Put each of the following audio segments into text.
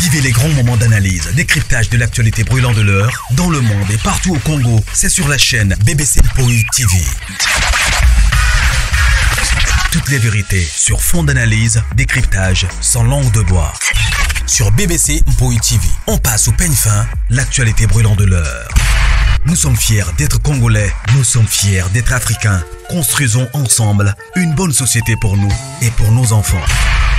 Vivez les grands moments d'analyse, décryptage de l'actualité brûlante de l'heure, dans le monde et partout au Congo. C'est sur la chaîne BBC Mpoï TV. Toutes les vérités sur fond d'analyse, décryptage, sans langue de bois. Sur BBC Mpoï TV, on passe au peigne fin, l'actualité brûlante de l'heure. Nous sommes fiers d'être Congolais, nous sommes fiers d'être Africains. Construisons ensemble une bonne société pour nous et pour nos enfants.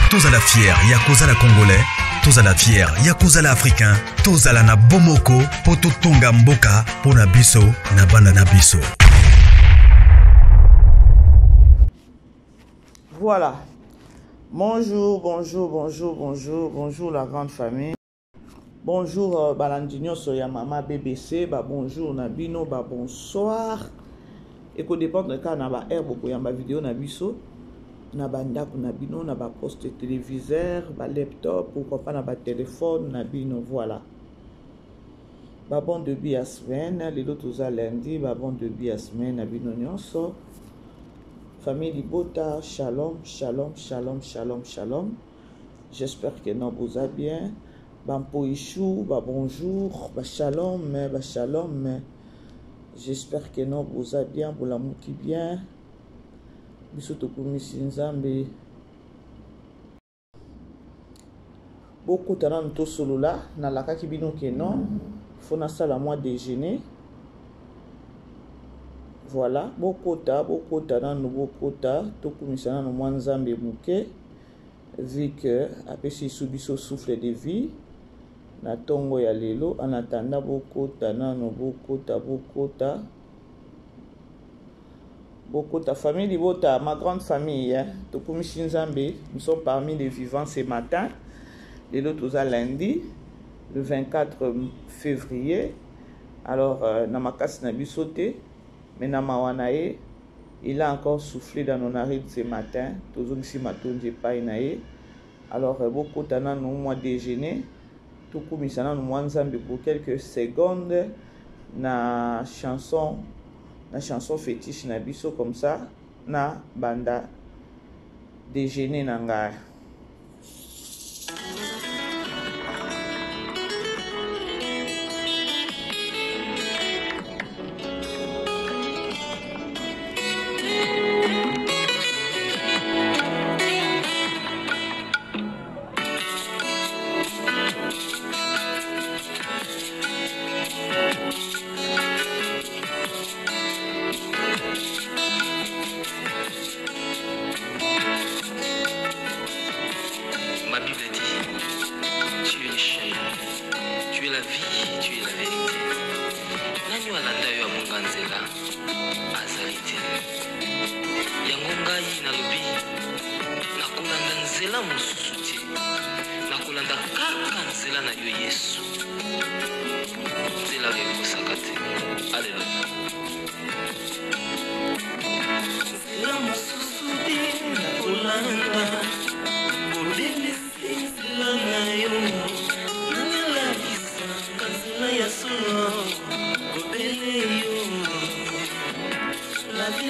Tous à la fière, Yakozala Congolais. Tous à la fière, Yakozala Africain. Tous à la na Bomoko, Poto Tonga Mboka, Pona Biso, na Bandana Biso. Voilà. Bonjour, bonjour, bonjour, bonjour, bonjour la grande famille. Bonjour Balandinho Soya Mama BBC, bonjour Nabino, bonsoir. Et qu'au dépend de cas, na ba herbe pour yamba vidéo na biso, na banda pour Nabino, na ba poste téléviseur, ba laptop, pourquoi pas na ba téléphone Nabino, voilà. Bon début à semaine, les autres à lundi, bon début à semaine Nabino nyonso. Famille Libota, shalom, shalom, shalom, shalom, shalom. J'espère que non vous allez bien. Poichou, bonjour, shalom, shalom. J'espère que non vous allez bien, vous la mouki bien. Bisoto kumisi nzambe. Beaucoup de gens sont solo là, na la kaki bino ke non. Faut na sala moi déjeuner. Voilà, beaucoup de gens tout kumisa na moi nzambe mouke. Vu que après si subiso souffle de vie. Na tongo ya lelo en attendant beaucoup ta famille libota ma grande famille Tokumishi Nzambe, nous sommes parmi les vivants ce matin. Lelo toza lundi le 24 février. Alors na makasi na bisote mais na mawanae il a encore soufflé dans nos narines ce matin. Tozongisi matonje pa inae. Alors beaucoup tana no mois déjeuner. Tout comme ça pour quelques secondes na chanson fétiche na biso comme ça na banda déjeuner nanga.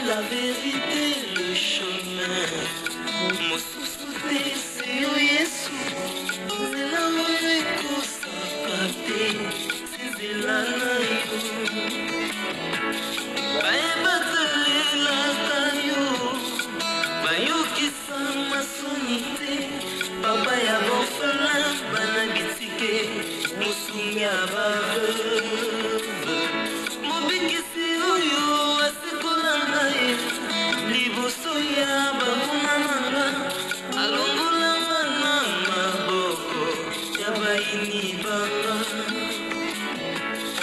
La vérité, le chemin, mon souci, c'est Yesu. C'est la où ça c'est la naïo. La caillou, bayo qui s'en sonité. Papa ya bofala, banabitike, musunya bave. Mobiki si oyo, asekolanga liboso ya bamunamanga, alongolanga na maboko ya baini banga.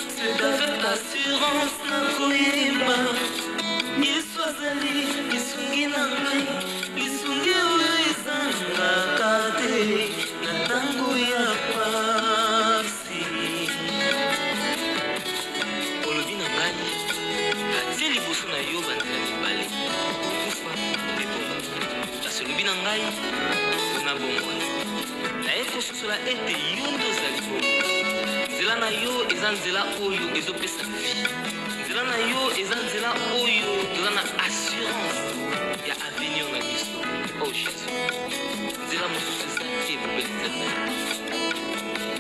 C'est avec l'assurance na koyeba, Yesu azali lisungi na ngai, lisungi oyo ezangaka te na ntango ya pasi. Olobi na ngai, atie liboso na yo banzela mibale, kokufa mpe bongo. Kasi olobi na ngai, na bomoi. Naye kososola ete yo nde ozali bongo. Nzela na yo eza nzela oyo ezopesa vie. Nzela na yo eza nzela oyo toza na assurance ya avenir na biso. Oh Jésus. Nzela mosusu eza te bobeli nzela na yo.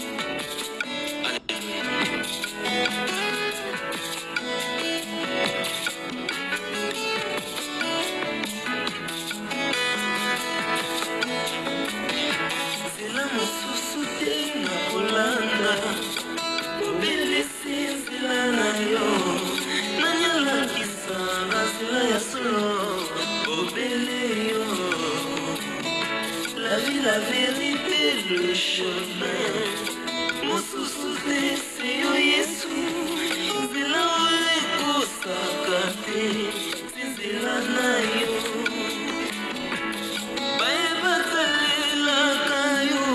chemin. Mosusu te seyo Yesu, nzela oyo ekosaka te, nzela na yo. Bayebatalelaka yo,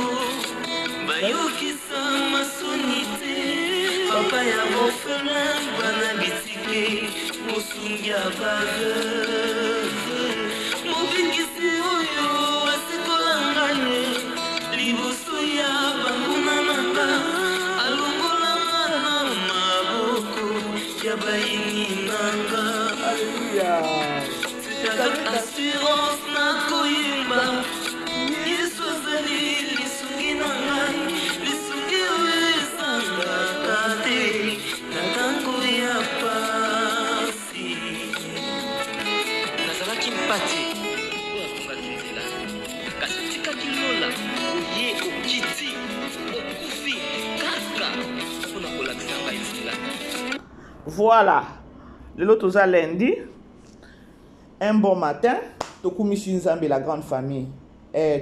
bayokisa masoni te, papa ya orphelin bana bitike, mosungi ya baveuve, mobikisi oyo asikolangane, liboso ya banguna nanga, alongolanga na maboko ya bayini nanga. C'est avec assurance na koyemba, Yesu azali lisungi na ngai, lisungi oyo ezangaka te na ntango ya pasi. Nazalaki mpati oyo akongaki nzela, kasi otikaki lola oye okiti okufi kaka mpona kolakisa ngai nzela. Voilà, lelo toza lundi, un bon matin, tokumisi nzambe la grande famille.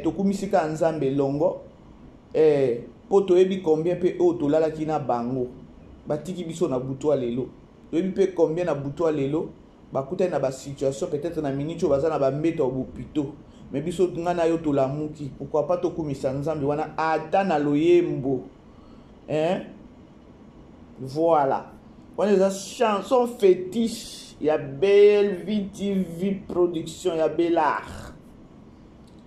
Tokumisi ka nzambe longo, po toyebi combien pe o tolalaki na bango, batiki biso na butwa lelo. Toyebi pe combien na butwa lelo, bakutani na ba situation peut-être na minute o baza na ba mbeto bopito. Mais biso ngana yo tolamuki, pourquoi pas tokumisa nzambe wana ata na loyembo. Voilà. On a des chansons fétiches, il y a Belle Vie TV Production, il y a Bellard.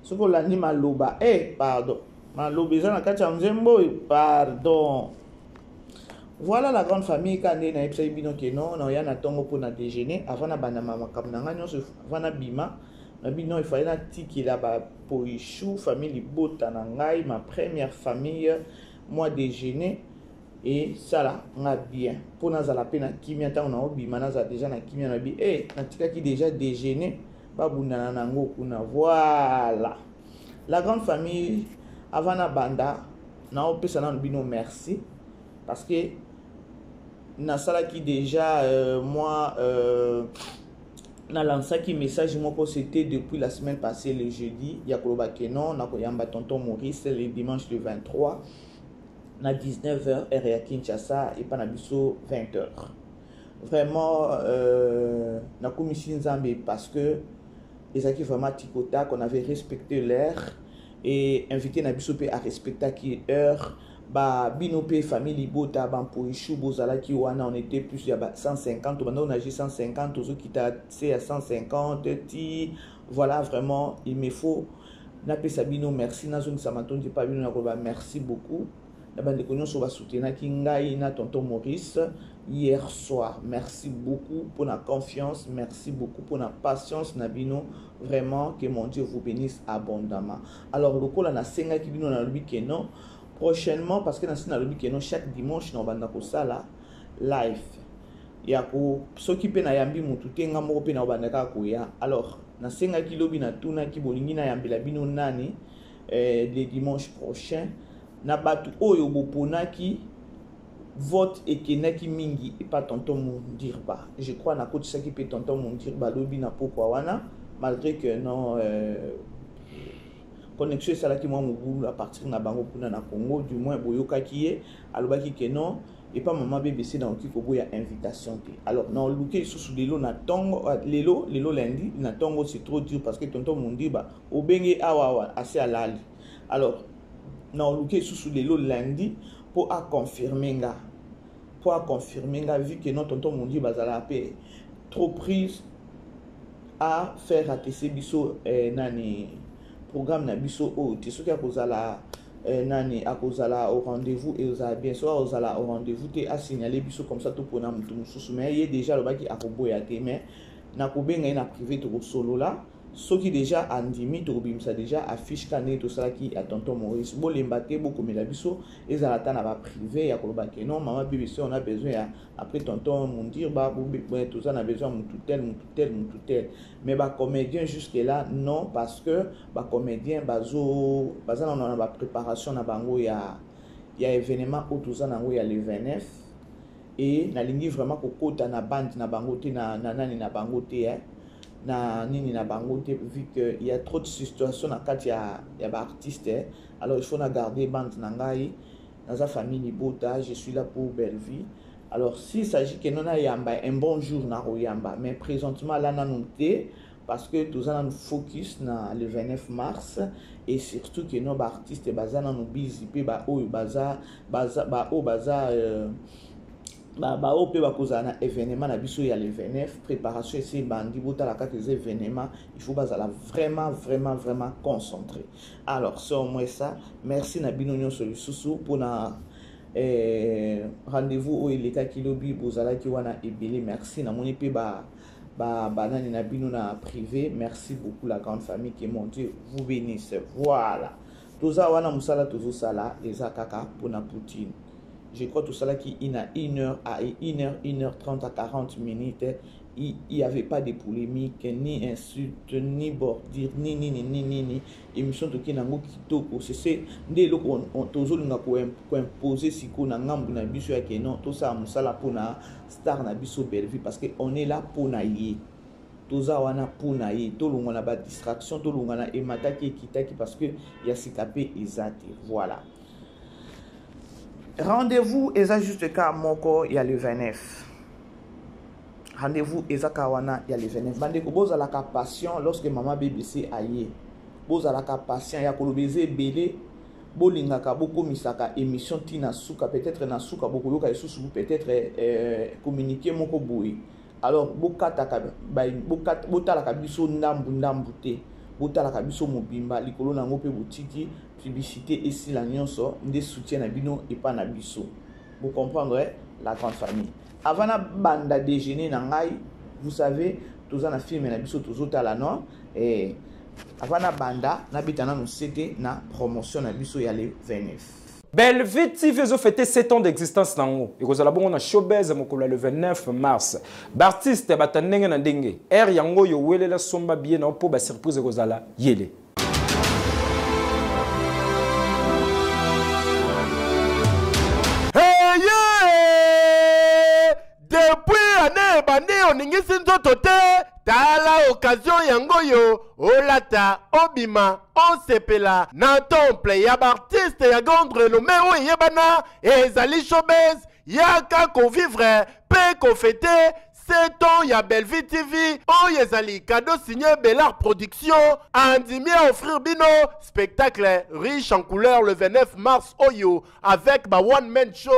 Ce qu'on l'anime à Loba. Pardon. Maloba, pardon. Voilà la grande famille quand on a épsé bino que non, on a tongo pour na déjeuner avant na banama makamnanga nyo avant na bima. Na bino il fallait na tiki là ba poichou famille bota na ngai ma première famille moi déjeuner. Et ça là, on a bien. Pour nous, la peine kimia, on a bima, on a déjà na kimia, on a dit, qui déjà déjeuné, babuna nango kuna. Voilà. La grande famille, avant la banda, na opé ça na bino merci, parce que na sala qui déjà moi na lancé qui message moi que c'était depuis la semaine passée le jeudi, il y a koloba kenon, na koyamba tonton Maurice le dimanche le 23. Na 19h et à Kinshasa et pas na biso 20h. Vraiment na commission Nzambe parce que les acquis vraiment tikota qu'on avait respecté l'heure et invité na biso à respecter qui heure ba binope famille bota ban poichou bozala ki wana on était plus il y a 150 on a agi 150 aux qui t'a c'est à 150 ti voilà vraiment il me faut na pe sabino merci na zone samaton dit pas bino na ko ba merci beaucoup. La bande de connaissances va soutenir Kingai na tonton Maurice hier soir. Merci beaucoup pour la confiance, merci beaucoup pour la patience Nabino. Vraiment que mon Dieu vous bénisse abondamment. Alors le coup là na senga qui bino na lobi que non prochainement parce que na lobi que non chaque dimanche na banda ko sala live. Ya ko soki pe na yambi mutu tenga moko pe na banda ka ko ya. Alors na senga ki lobi na tuna ki bolingi na yambi la bino nani le dimanche prochain. Na batu oyo boponaki vote ekenaki mingi et pas tonton Mondirba. Je crois na côté ça qui peut tonton Mondirba lobi na pokwa wana malgré que non connexion ça là qui moi mobulu à partir na bango kuna na Congo du moins boyoka qui est alobaki que non et pas maman BBC dans qui ko boya invitation te. Alors non luke sous lelo na tongo lelo lundi na tongo c'est trop dur parce que tonton Mondirba obenge awa assez alali. Alors non, luke sous les lots lundi pour confirmer vu que notre tonton Mondi bazala pe trop prise à faire ATC biso nani programme na biso o te soki akozala nani akozala au rendez-vous et aux bien soit au rendez-vous te a signaler biso comme ça tout pour na mutu mususu mais il déjà le baki akoboya te mais na kobenga na privé to solo là. Ce qui déjà andimi to bimsa déjà affiche kané to ça qui à tonton Maurice bo lembaté beaucoup mais la biso les alata na ba privé ya koloba ke non maman BBC on a besoin après tonton Mondir ba tout ça on a besoin mon tout tel mais ba comédien jusque là non parce que ba comédien bazo bazana on a ba préparation na bango ya événement au tout ça na ngo ya le 29 et na lingi vraiment kokota na bande na bango te na nani na bango te na nini na bango te, vu que il y a trop de situations na kati ya ba artiste. Alors il faut na garder bande na ngai dans sa famille libota, je suis là pour belle vie. Alors s'il s'agit que non na yamba un bon jour na royamba, mais présentement là na noté parce que tous nous focus na le 29 mars et surtout que nos artistes bazana nous busy pe ba o baza ba o pe ba kozana événement na biso ya le 29 préparation c'est bandi bota la carte des événements, il faut bazala vraiment concentré. Alors c'est au moins ça. Merci na binonyo sur le sous pour na rendez-vous au eleka kilobi bozala ki wana ebele. Merci na moni pe ba banani na bino na privé. Merci beaucoup la grande famille qui est montée, vous bénisse. Voilà. Toza wana musala tozo sala les akaka pour na Poutine. Je crois tout cela qui il a 1h30 à 40 minutes. Il n'y avait pas de polémique, ni insulte, ni bordure, ni émission de Kinango Kitoko. C'est dès lors qu'on a imposé si qu'on a un biso à Kenon, tout ça, musala pour na star na biso Bellevue parce qu'on est là pour naïe. Toza wana pour naïe, tout le monde a pas distraction, tout le monde a émataki kitaki parce que y a sikapé ezate. Voilà. Rendez-vous eza juste ka moko ya le 29. Rendez-vous eza kawana ya le 29. Bande ko boza la patient lorsque maman BBC aye. Boza la patient ya kolobeze belé bolinga ka boko misaka émission tina suka peut-être na suka boko yoka esusu peut-être communiquer moko boui. Alors bokata ka botala ka biso ndambu te. Botala ka biso mobimba likolo na ngope botiki publicité et si la nyonso nde soutien na bino et pas na biso. Vous comprendrez la grande famille. Avant na banda déjeuner na ngai, vous savez, tous en a film na biso tous autres la non et avant na banda na bitana no c'était na promotion na biso ya le 29. Bellevue TV a fêté 7 ans d'existence nango. Et vous allez voir showbiz le 29 mars. Bartiste batandenge na ndenge. Er yango yo wele la somba bien na po ba surprise kozala yele. Hey yeah! Depuis année bande oningisi nzoto te. Tala occasion yango yo olata obima osepela na temple ya artiste ya grande renommée o yebana ezali showbiz yaka ko vivre pe ko fêter 7 ans ya Bellevue TV o yezali cadeau signé Bellard Production andimi à offrir bino spectacle riche en couleurs le 29 mars oyo avec ba one man show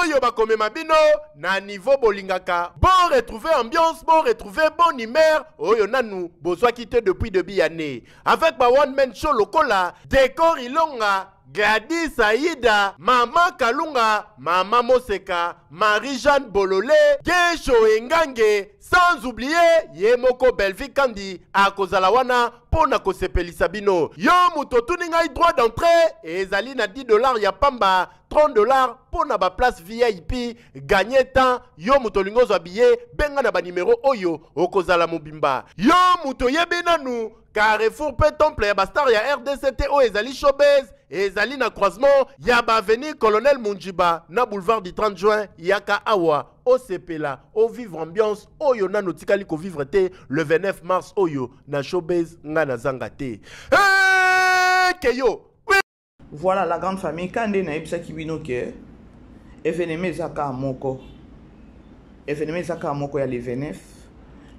oyo ba komema bino na niveau bolingaka bon retrouver ambiance bon retrouver bon humeur oyo nanu bozwa quitté depuis début année avec ba one man show lokola décor ilonga Gladys Aïda, Maman Kalunga, Maman Moseka, Marie-Jeanne Bololé, Gesho Engange, sans oublier Yemoko Bellevue Kandi, à Kozalawana, Pona Kosepeli Sabino. Yo Mutotu Ningai droit d'entrée, et Zali na $10 ya Pamba, $30 pour na ba place VIP, gagner temps, yo Mutolingo Zabiye, benga na ba numéro Oyo, Okozala Mobimba. Yo Mutoyebe Nanu, Carrefour Pe Temple ya Bastar ya RDCTO ezali showbiz ezali na croisement ya ba avenue Colonel Munjiba na boulevard du 30 juin yaka awa osepela o vivre ambiance oyo na notikali ko vivre te le 29 mars oyo na showbiz nga na zanga te keyo. Voilà la grande famille kande na ebisa kibino ke événement zaka moko ya le 29.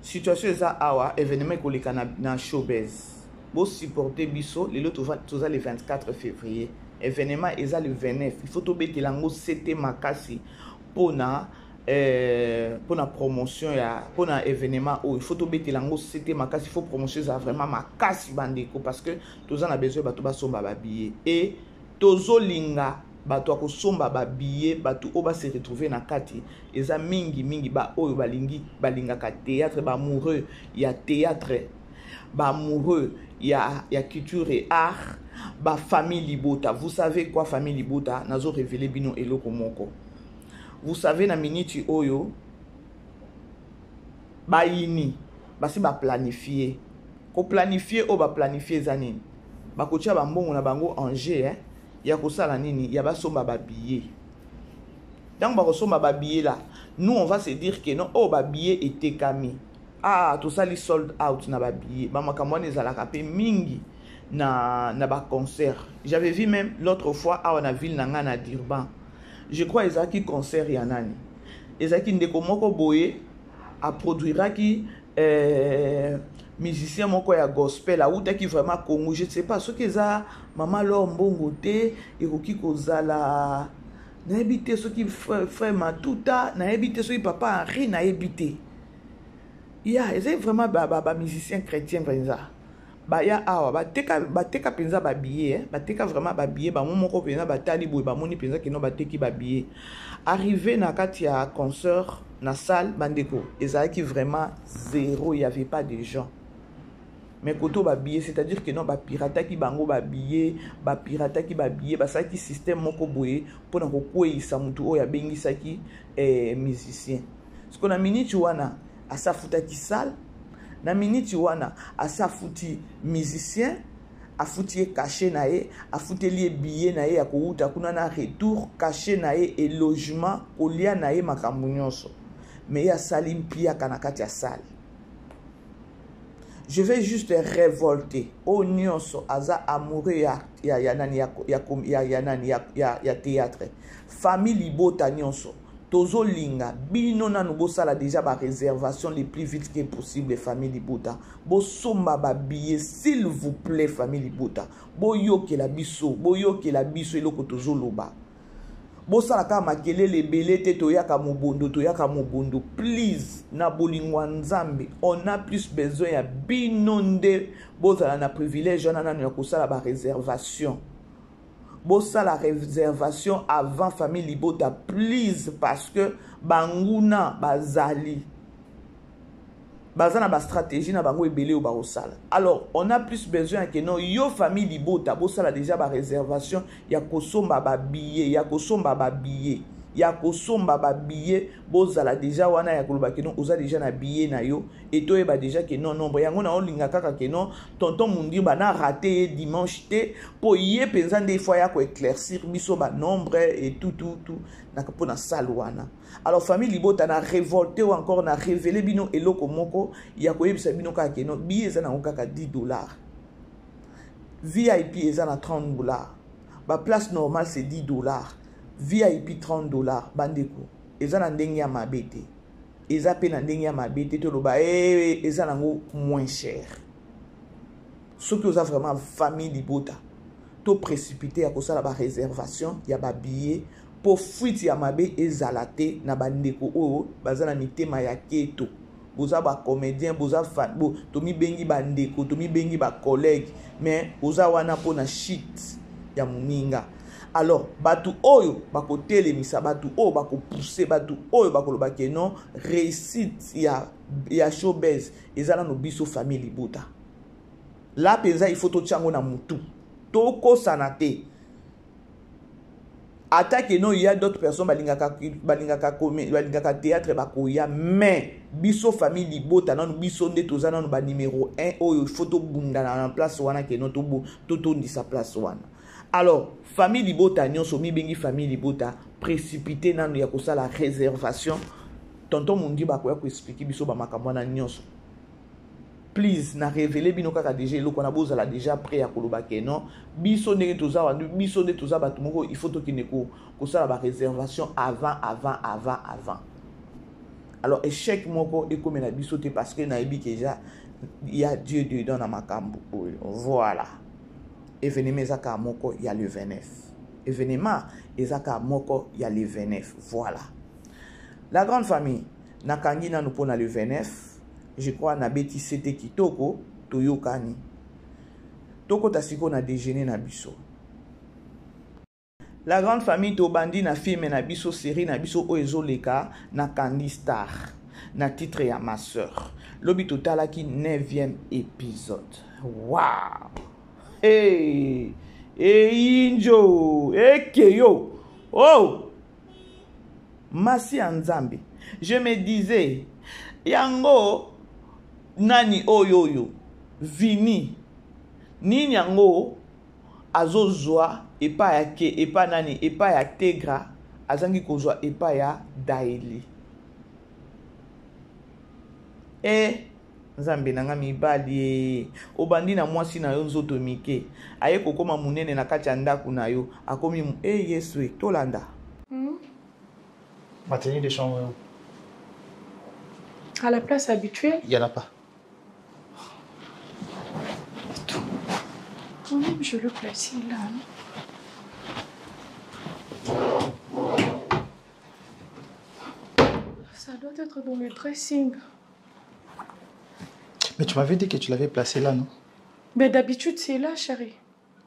Situation eza awa événement koleka na showbiz. Bo supporter biso le toza le 24 février. Événement eza le 29. Il faut tobete lango c'était makasi pona promotion ya pona événement il faut tobete lango c'était makasi, il faut promotion ça vraiment makasi bandeko parce que toza na besoin bato ba somba ba billet et tozo linga bato akosomba ba billet bato oba se retrouver na kati eza mingi ba oyo balinga ka théâtre ba amoureux ya théâtre ba amoureux ya culture et art ba famille Libota. Vous savez quoi famille Libota nazo révéler bino eloko moko. Vous savez na minute oyo ba ini basi ba planifier ko planifier o ba planifier zanini ba kotia ba mbongo na bango en jeu ya kosala nini ya basomba ba billet. Donc ba kosomba ba billet là, nous on va se dire que non oh ba billet était kami tout ça li sold out na ba billet ba makambo wana ezalaka pe mingi na ba concert. J'avais vu même l'autre fois à na ville na nga na Durban, je crois ezaki concert ya nani ezaki ndeko moko boye a produira ki musicien moko ya gospel autaki vraiment Congo, je ne sais pas ce que ça maman lo mbongo te ekoki kozala na ebité ce qui frère Matuta na ebité ce qui papa Henri na ebité ya c'est vraiment ba musicien chrétien penza ba ya awa bateka penza ba billet bateka vraiment ba billet ba moko penza batali boye ba moni penza kino bateki ba billet arrivé na kati ya concert na salle bandeko ezalaki vraiment zéro, il y avait pas de gens. Mais koto ba billet, c'est-à-dire que non ba pirata ki bango ba billet, ba pirata ki ba billet, ba ça qui système moko boye pour na kokwisa mutu oya bengi saki musicien. Ce qu'on a minute wana asa futa ki salle, na minute wana asa futi musicien, a futi caché na ye, a futi lié billet na ye ya kouta kuna na retour caché na ye et logement olia na ye makambo nyonso. Mais ya salim pia kanakati ya salle. Je vais juste révolter au nyonso aza amoureux ya théâtre famille libota nyonso tozo linga bino nanu bosala déjà ba réservation les plus vite que possible famille libota bosomba ba billet s'il vous plaît famille libota boyokela biso eloko tozo loba bosala ka makelele belé te toyaka mobondo please na bolingwa nzambe on a plus besoin ya binonde bozala na privilège na nanu ya kosala ba réservation bosala réservation avant famille libota please parce que banguna bazali bazana ba stratégie na bango ebele ou ba osala. Alors on a plus besoin que non yo famille libota bosala déjà ba réservation ya kosomba ba billet ya kosomba ba billet bozala déjà wana ya koloba que non oza déjà na billet na yo et to eba déjà que non nombre yango na olinga kaka que non tonton mundi ba na raté dimanche te po ye penza des fois ya ko éclaircir biso ba nombre et tout na ko na salwana. Alors famille libota na révolté ou encore na révélé bino eloko moko ya ko yebisa bino kaka que non billet za na kaka $10, VIP eza na $30, ba place normale c'est $10, VIP $30 bandeko eza na ndenge ya mabete eza pe na ndenge ya mabete to loba eza nango moins cher. Ce que vous avez vraiment famille libota to précipité à kosala ba réservation ya ba billet pour fuite ya mabe ezalate na bandeko oyo bazana mitema ya keto boza ba comédien boza fan bo tomi bengi bandeko tomi bengi ba collègue mais boza wana pona shit ya muninga. Alors batu oyo bakotelemisa batu oyo bakopousser batu oyo bakoloba ke non réussite ya showbiz ezala no biso famille libota la penza il faut to tchango na mutu toko sanate attaque non il y a d'autres personnes balingaka théâtre bakoya mais biso famille libota nanu biso nde tozana no ba numéro 1 oyo photo bunda na place wana ke non to ndisa place wana. Alors famille libota nyonso mi bengi famille libota précipité nanu ya kosala réservation tonton mundi bakoya ko expliquer biso ba makambo na nyonso. Please na révéler bino kaka déjà eloko na bozala déjà prêt ya koloba ke non biso ndenge toza wandu biso nde toza batu moko il faut to kineko kosala ba réservation avant. Alors échec moko ekomela biso te parce que na ebi déjà il y a Dieu dedans na makambo. Voilà. Événement ezaka moko ya le 29. Événement ezaka moko ya le 29. Voilà. La grande famille nakangi nanu pona le 29. Je crois na beti sete kitoko toyokani. Toko tasiko na déjeuner na biso. La grande famille to bandi na film na biso série na biso oezoleka na Candy Star na titre ya ma sœur. Lobi totala ki 9e épisode. Wow. Hey, injo, keyo. Oh. Masi Nzambe. Je me disais yango nani oyoyo vini nini yango azozwa epa ya ke epa nani epa ya Tegra azangi kozwa epa ya Daily nzambe nanga mibali obandi na mwasi na yo nzoto mike aye kokoma munene na kati ya ndako na yo akomi yesu tolanda. Ma tenue de chambre. À la place habituelle? Il n'y en a pas. Quand même, je le place là. Ça doit être dans le dressing. Mais tu m'avais dit que tu l'avais placé là, non? Mais d'habitude, c'est là, chérie.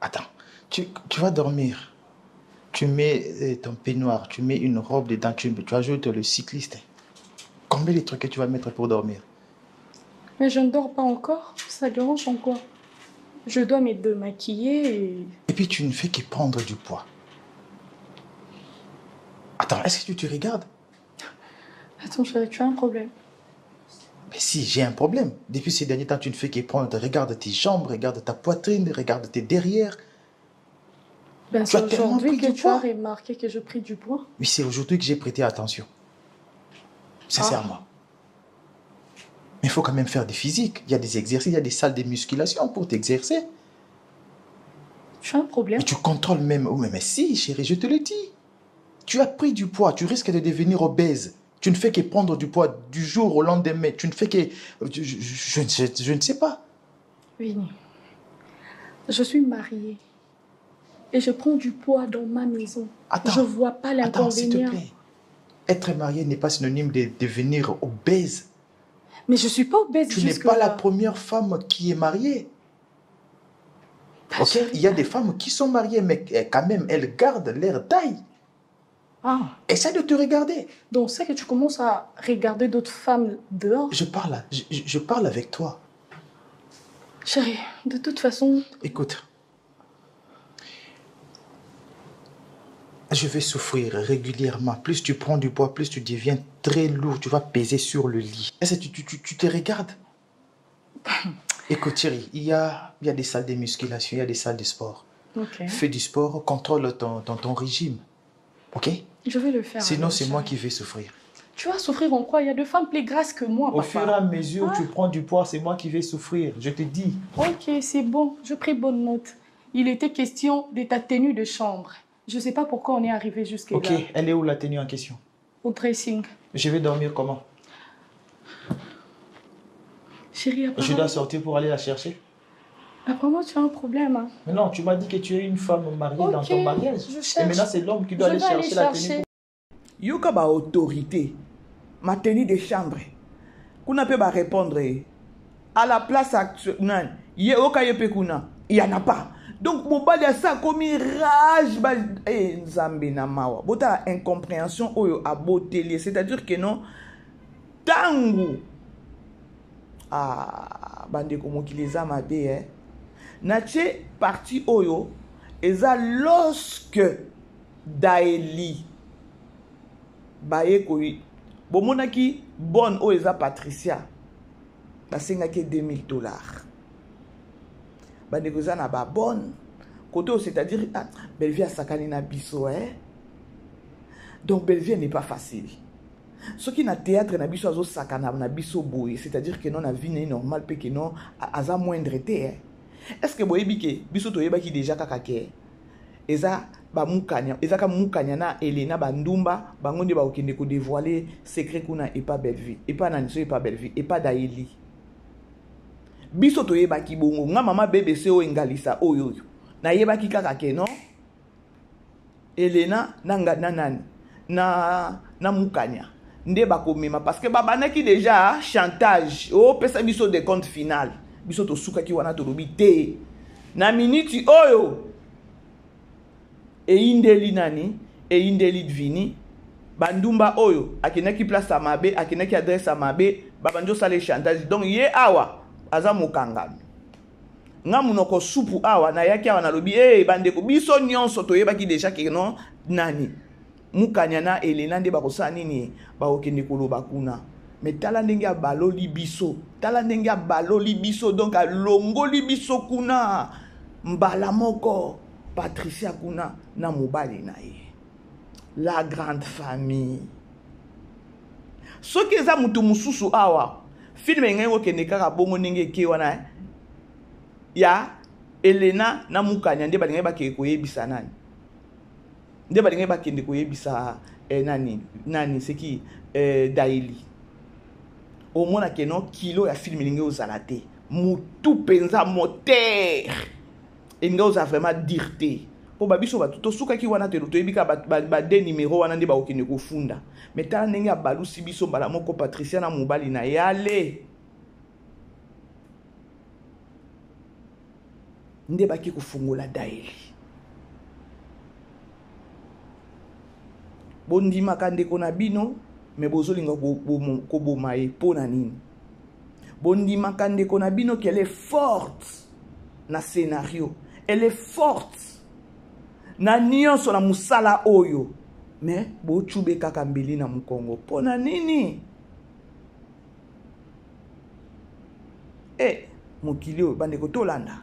Attends, tu vas dormir. Tu mets ton peignoir, tu mets une robe dedans, tu ajoutes le cycliste. Combien de trucs que tu vas mettre pour dormir? Mais je ne dors pas encore. Ça dérange en quoi? Je dois me démaquiller Et puis tu ne fais que prendre du poids. Attends, est-ce que tu te regardes? Attends, chérie, tu as un problème. Mais si, j'ai un problème. Depuis ces derniers temps, tu ne fais que prendre. Regarde tes jambes, regarde ta poitrine, regarde tes derrières. Ben, c'est aujourd'hui que tu as remarqué que je pris du poids. Mais c'est aujourd'hui que j'ai prêté attention. Sincèrement. Mais il faut quand même faire des physiques. Il y a des exercices, il y a des salles de musculation pour t'exercer. Tu as un problème? Mais tu contrôles même. Oh, mais si, chérie, je te le dis. Tu as pris du poids, tu risques de devenir obèse. Tu ne fais que prendre du poids du jour au lendemain. Tu ne fais que... Je ne sais pas. Winnie, je suis mariée. Et je prends du poids dans ma maison. Attends, je ne vois pas l'inconvénient. Attends, s'il te plaît. Être mariée n'est pas synonyme de devenir obèse. Mais je ne suis pas obèse. Tu n'es pas la première femme qui est mariée. Ok, il y a des femmes qui sont mariées, mais quand même, elles gardent leur taille. Essaie de te regarder. Donc, c'est que tu commences à regarder d'autres femmes dehors. Je parle avec toi. Chérie, de toute façon... Écoute. Je vais souffrir régulièrement. Plus tu prends du poids, plus tu deviens très lourd. Tu vas peser sur le lit. Est-ce que tu te regardes? Écoute, Thierry, il y a des salles de musculation, il y a des salles de sport. Okay. Fais du sport, contrôle ton régime. Ok? Je vais le faire. Sinon, c'est moi qui vais souffrir. Tu vas souffrir en quoi? Il y a des femmes plus grasses que moi, papa. Au fur et à mesure où tu prends du poids, c'est moi qui vais souffrir. Je te dis. Ok, c'est bon. Je prends bonne note. Il était question de ta tenue de chambre. Je ne sais pas pourquoi on est arrivé jusqu'à là. Ok, elle est où la tenue en question? Au dressing. Je vais dormir comment? Chérie, apparemment... Je dois sortir pour aller la chercher? Apparemment, tu as un problème. Hein. Mais non, tu m'as dit que tu es une femme mariée dans ton mariage. Je cherche. Et maintenant, c'est l'homme qui doit aller chercher la tenue. Yoka ba autorité. Ma tenue de chambre. Kuna peut ba répondre. À la place actuelle, il y en a pas. Donc, mon bal a ça comme rage. Nzambe na mawa. Bota incompréhension oyo a beauté. C'est-à-dire que non, tango. Bande comme qui les a mabé. Nache parti oyo. Eza lorsque Daeli. Baye koui. Bomonaki bonne o eza Patricia. Basengaki $2000. Bande koza na ba bonne. Côté c'est-à-dire Belleville a sakani na biso Donc Belleville n'est pas facile. Ce qui na théâtre na biso azo sakana na biso boy, c'est-à-dire que non na vie normal pe que non aza moindre té. Est-ce que boyebi ke biso to yeba ki déjà kakake? Eza ba mukanya, eza ka mukanya na Elena bandumba, bango nde ba okende ko dévoiler secret kuna et pas Belleville, et pas Naniso et pas Belleville, et pas Daeli. Biso to yeba ki bongo, nga mama BBC o engalisa oyo. Na yeba ki kakake non? Elena nanga nanani na mukanya. Nde ba komema parce que babana ki déjà chantage, o pesa biso de compte final. Biso to suka ki wana to lobi te. Na minute oyo e indeli nani e indeli dvini bandumba oyo akenaki place amabe akenaki adresse amabe babanjo sale chantage donc ye awa aza mokangami nga munoko supu awa na yaki awa na lobi bandeko biso nyonso toyebaki déjà ke non nani mukanya na Elena nde bakosala nini bakokende koloba kuna mais tala ndenge ya baloli biso donc alongoli biso kuna mbala moko Patricia kuna na mobali na ye. La grande famille. Ce qui est mutu mususu awa film ngai okende kaka bongo ndenge ke wana ya Elena na Mukanya nde balingai bakende koyebisa nani nde balingai bakende koyebisa nani seki Daily omona ke no kilo ya film ndenge ozala te mutu penza moteur elinga oza vraiment dirte po babiso batu tosukaki wana te toyebika ba de numéro wana nde bakokende kofunda mais tala ndenge abalusi biso mbala moko Patricia na mobali na yale nde baki kofungola Daily bondimaka ndeko na bino me bozolinga koboma ye mpo na nini bondimaka ndeko na bino qu'elle est forte na scénario elle est forte na nyonso na musala oyo mais bochube kaka mbeli na mukongo mpo na nini mokili oyo bandeko tolanda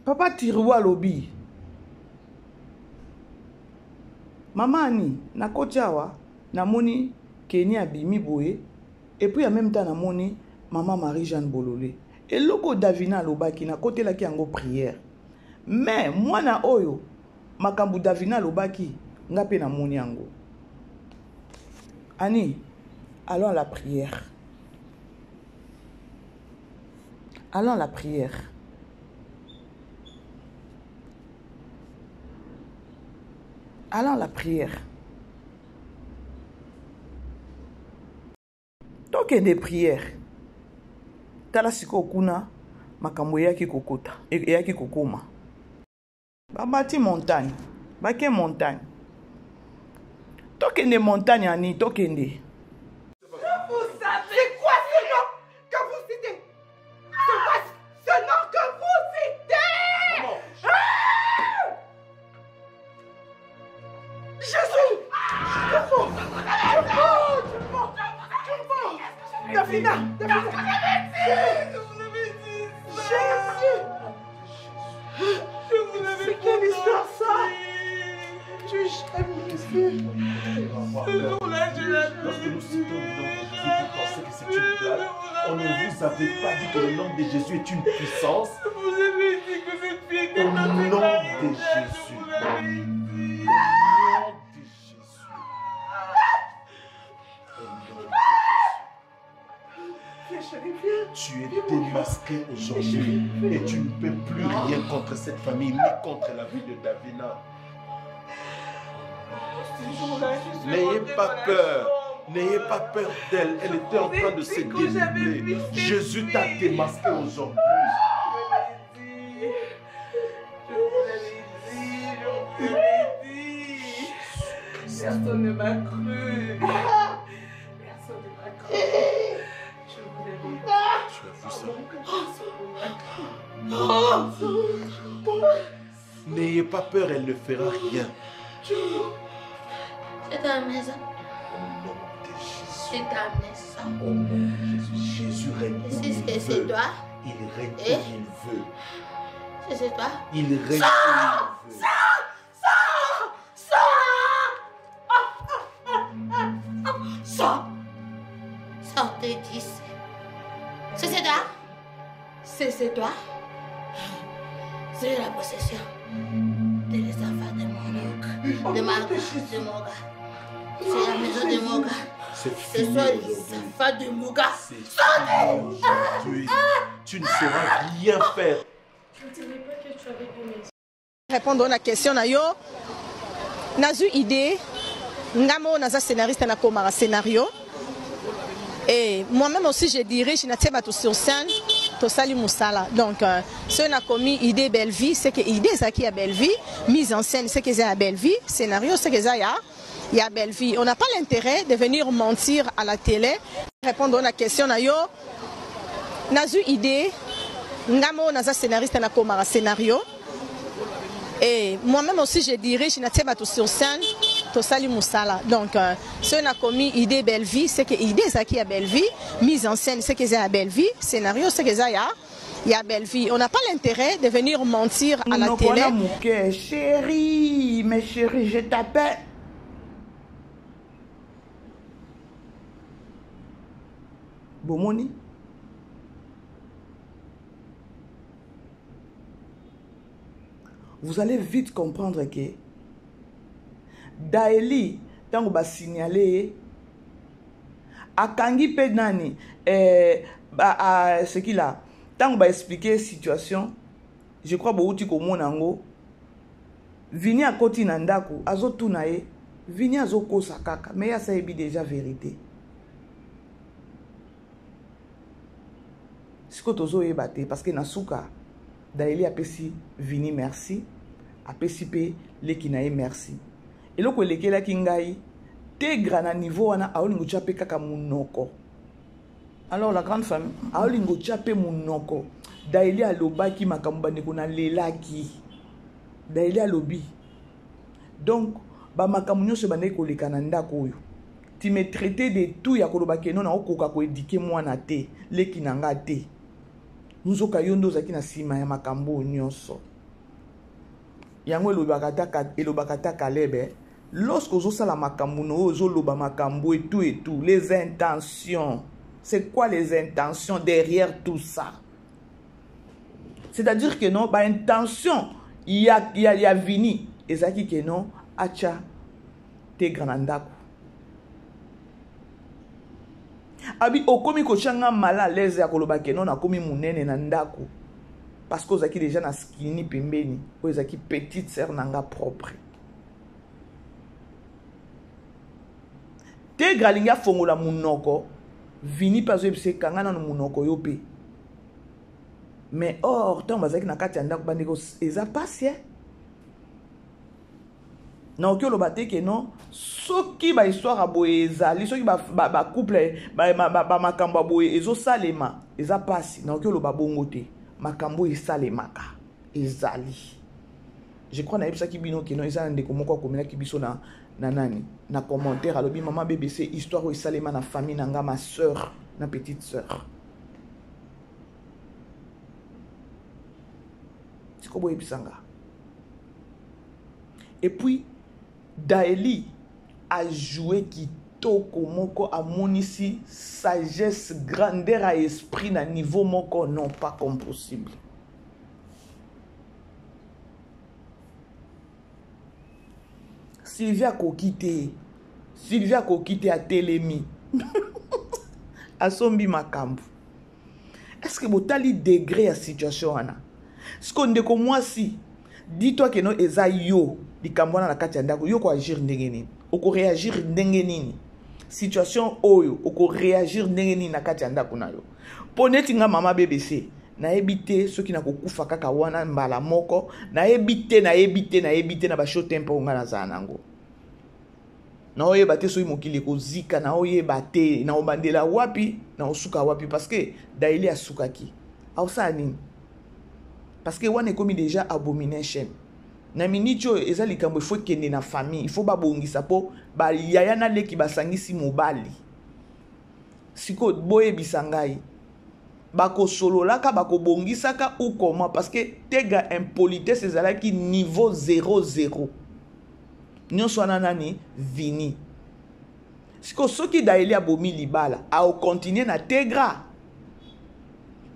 papa Tirwa lobi mamani nakoti awa namoni Keni abimi boye et puis en même temps namoni maman Marie-Jeanne Bololé eloko Davina alobaki nakotelaki yango prière mais mwana oyo makambu Davina alobaki nga pe namoni yango Annie allons à la prière allons à la prière allons à la prière toke des prières tala siko kuna makambo yaki kokota yaki kokoma babati montagne bake montagne toke des montagnes ani toke des vous savez quoi ce nom que vous citez? C'est quoi ce nom que vous citez? Jésus! Davina! Jésus! C'est quelle histoire ça? Tu aimes Jésus? Lorsque nous citons le nom de Jésus, vous pensez que c'est une blague? On ne vous avait pas dit que le nom de Jésus est une puissance? Vous avez dit que cette fille était au nom de Jésus. Tu es démasqué aujourd'hui et tu ne peux plus rien contre cette famille ni contre la vie de Davina. N'ayez pas peur. N'ayez pas peur d'elle. Elle était en train de se dénouer. Jésus t'a démasqué aujourd'hui. Je vous l'avais dit. Personne ne m'a cru. Personne ne m'a cru. Je vous l'avais dit. Tu as vu ça? N'ayez pas peur, elle ne fera rien. C'est ta maison. C'est ta maison. Au nom de Jésus. Jésus règne où il veut. C'est toi. Il règne où il veut. C'est toi. Il règne où il veut. Sors. Sortez d'ici. C'est toi. C'est toi. C'est la possession de les enfants de mon oncle, de ma de mon gars. C'est la maison de mon gars. C'est Ce fini sont les aujourd'hui. enfants de mon gars. C'est fini aujourd'hui. Tu ne sauras rien faire. Je ne dirais pas que tu avais aimé. Répondre à la question, nazu idée, ngamo naza scénariste na koma scénario. Et moi-même aussi je dirige na tema to sur scène, to sali musala. Donc ce na commis idée belle vie, c'est que idée ça qui a belle vie, mise en scène c'est que ça a belle vie, scénario c'est que ça il y a belle vie. On n'a pas l'intérêt de venir mentir à la télé. Répondre à la question nazu idée, ngamo naza scénariste na koma scénario. Et moi-même aussi je dirige na tema to sur scène, to sali musala. Donc ce na commis idée belle vie, c'est que idée ça qui a belle vie, mise en scène c'est que ça a belle vie, scénario c'est que ça il y a belle vie. On n'a pas l'intérêt de venir mentir à la télé. Voilà, chérie, mais chérie, je t'appelle. Bomoni. Vous allez vite comprendre que Daeli, tant que va signaler, akangi pe nani, ce qu'il a, tant que va expliquer la situation, je crois que vous avez vini à côté nandaku, azo tunae, vini azo kosa kaka, mais ça est déjà vérité. Ce que tozo e bate, parce que nasuka, Daeli a pesi vini merci, a pesi pe lekinae merci. Et là, leke la kingai, te grana niveau wana aolingo chape kaka munoko. Alors la grande famille, aolingo chape munoko. Daeli a loba ki makambo ndeko na lelaki. Daeli a lobi. Donc, ba makambo nyonso bande ko leka na ndako oyo. Tu me traité de tout ya koloba ke non na okoka ko éduquer mwana te, leki nanga te. Nzoka yondo zaki na sima ya makambo nyonso. Yango elobakata kalebe. Lorsque vous avez la makambo, vous avez makambo et tout, les intentions. C'est quoi les intentions derrière tout ça? C'est-à-dire que non, bah intention, il y a vini. Et ça qui que non, acha te granandako. Abi okomi ko changa mala leze ya koloba ke non na komi munene na ndako. Parce que vous avez déjà na skini pembeni, vous avez petite sœur nanga propre. Te gralinga fongola munoko, vini pas se kangana no munoko yope. Mais or, tant bazaki na kati ndako bandeko eza passe. Na okyo lobate ke non, soki ba histoire aboye ezali, soki ba couple ba makambo aboye ezo salema, eza passe. Na okyo loba bongo te. Makambo esalemaka ezali. Je crois na yebisa ki bino ke non eza ndeko moko akomela ki biso na nani na commentaire alobi maman BBC histoire o esalema na famille nanga ma sœur na petite sœur. Siko boye bisanga. Et puis Daeli a joué kitoko moko a monisi sagesse, grandeur à esprit na niveau moko non pas comme possible. Sylvia Kokite a telemi. Asombi makambu. Est-ce que vous avez degré à situation ana? Ce qu'on dit comme moi si, dis-toi que non eza yo di kambwana na kati ndako yo ko agir ndenge nini? Oko réagir ndenge nini? Situation oyo oko réagir ndenge nini na kati ndako na yo? Poneti nga mama BBC na ebite soki na kokufa kaka wana mbala moko na ebite na ba show tempo nga na zanango. Na oyeba te soki mokili ko zika na oyeba te na obandela wapi na osuka wapi parce que Daeli asukaki. Aosa nini? Parce que wana ekomi déjà abomination. Na minicho eza likambo il faut kende na famille, il faut babongisa po ba yaya na leki basangisi mobali. Siko boye bisangai. Bako sololaka bako bongisaka ou comment parce que tega impolitesse ezalaki niveau 00. Nyonso nani vini. Siko soki Daeli abomi libala a continuer na tegra.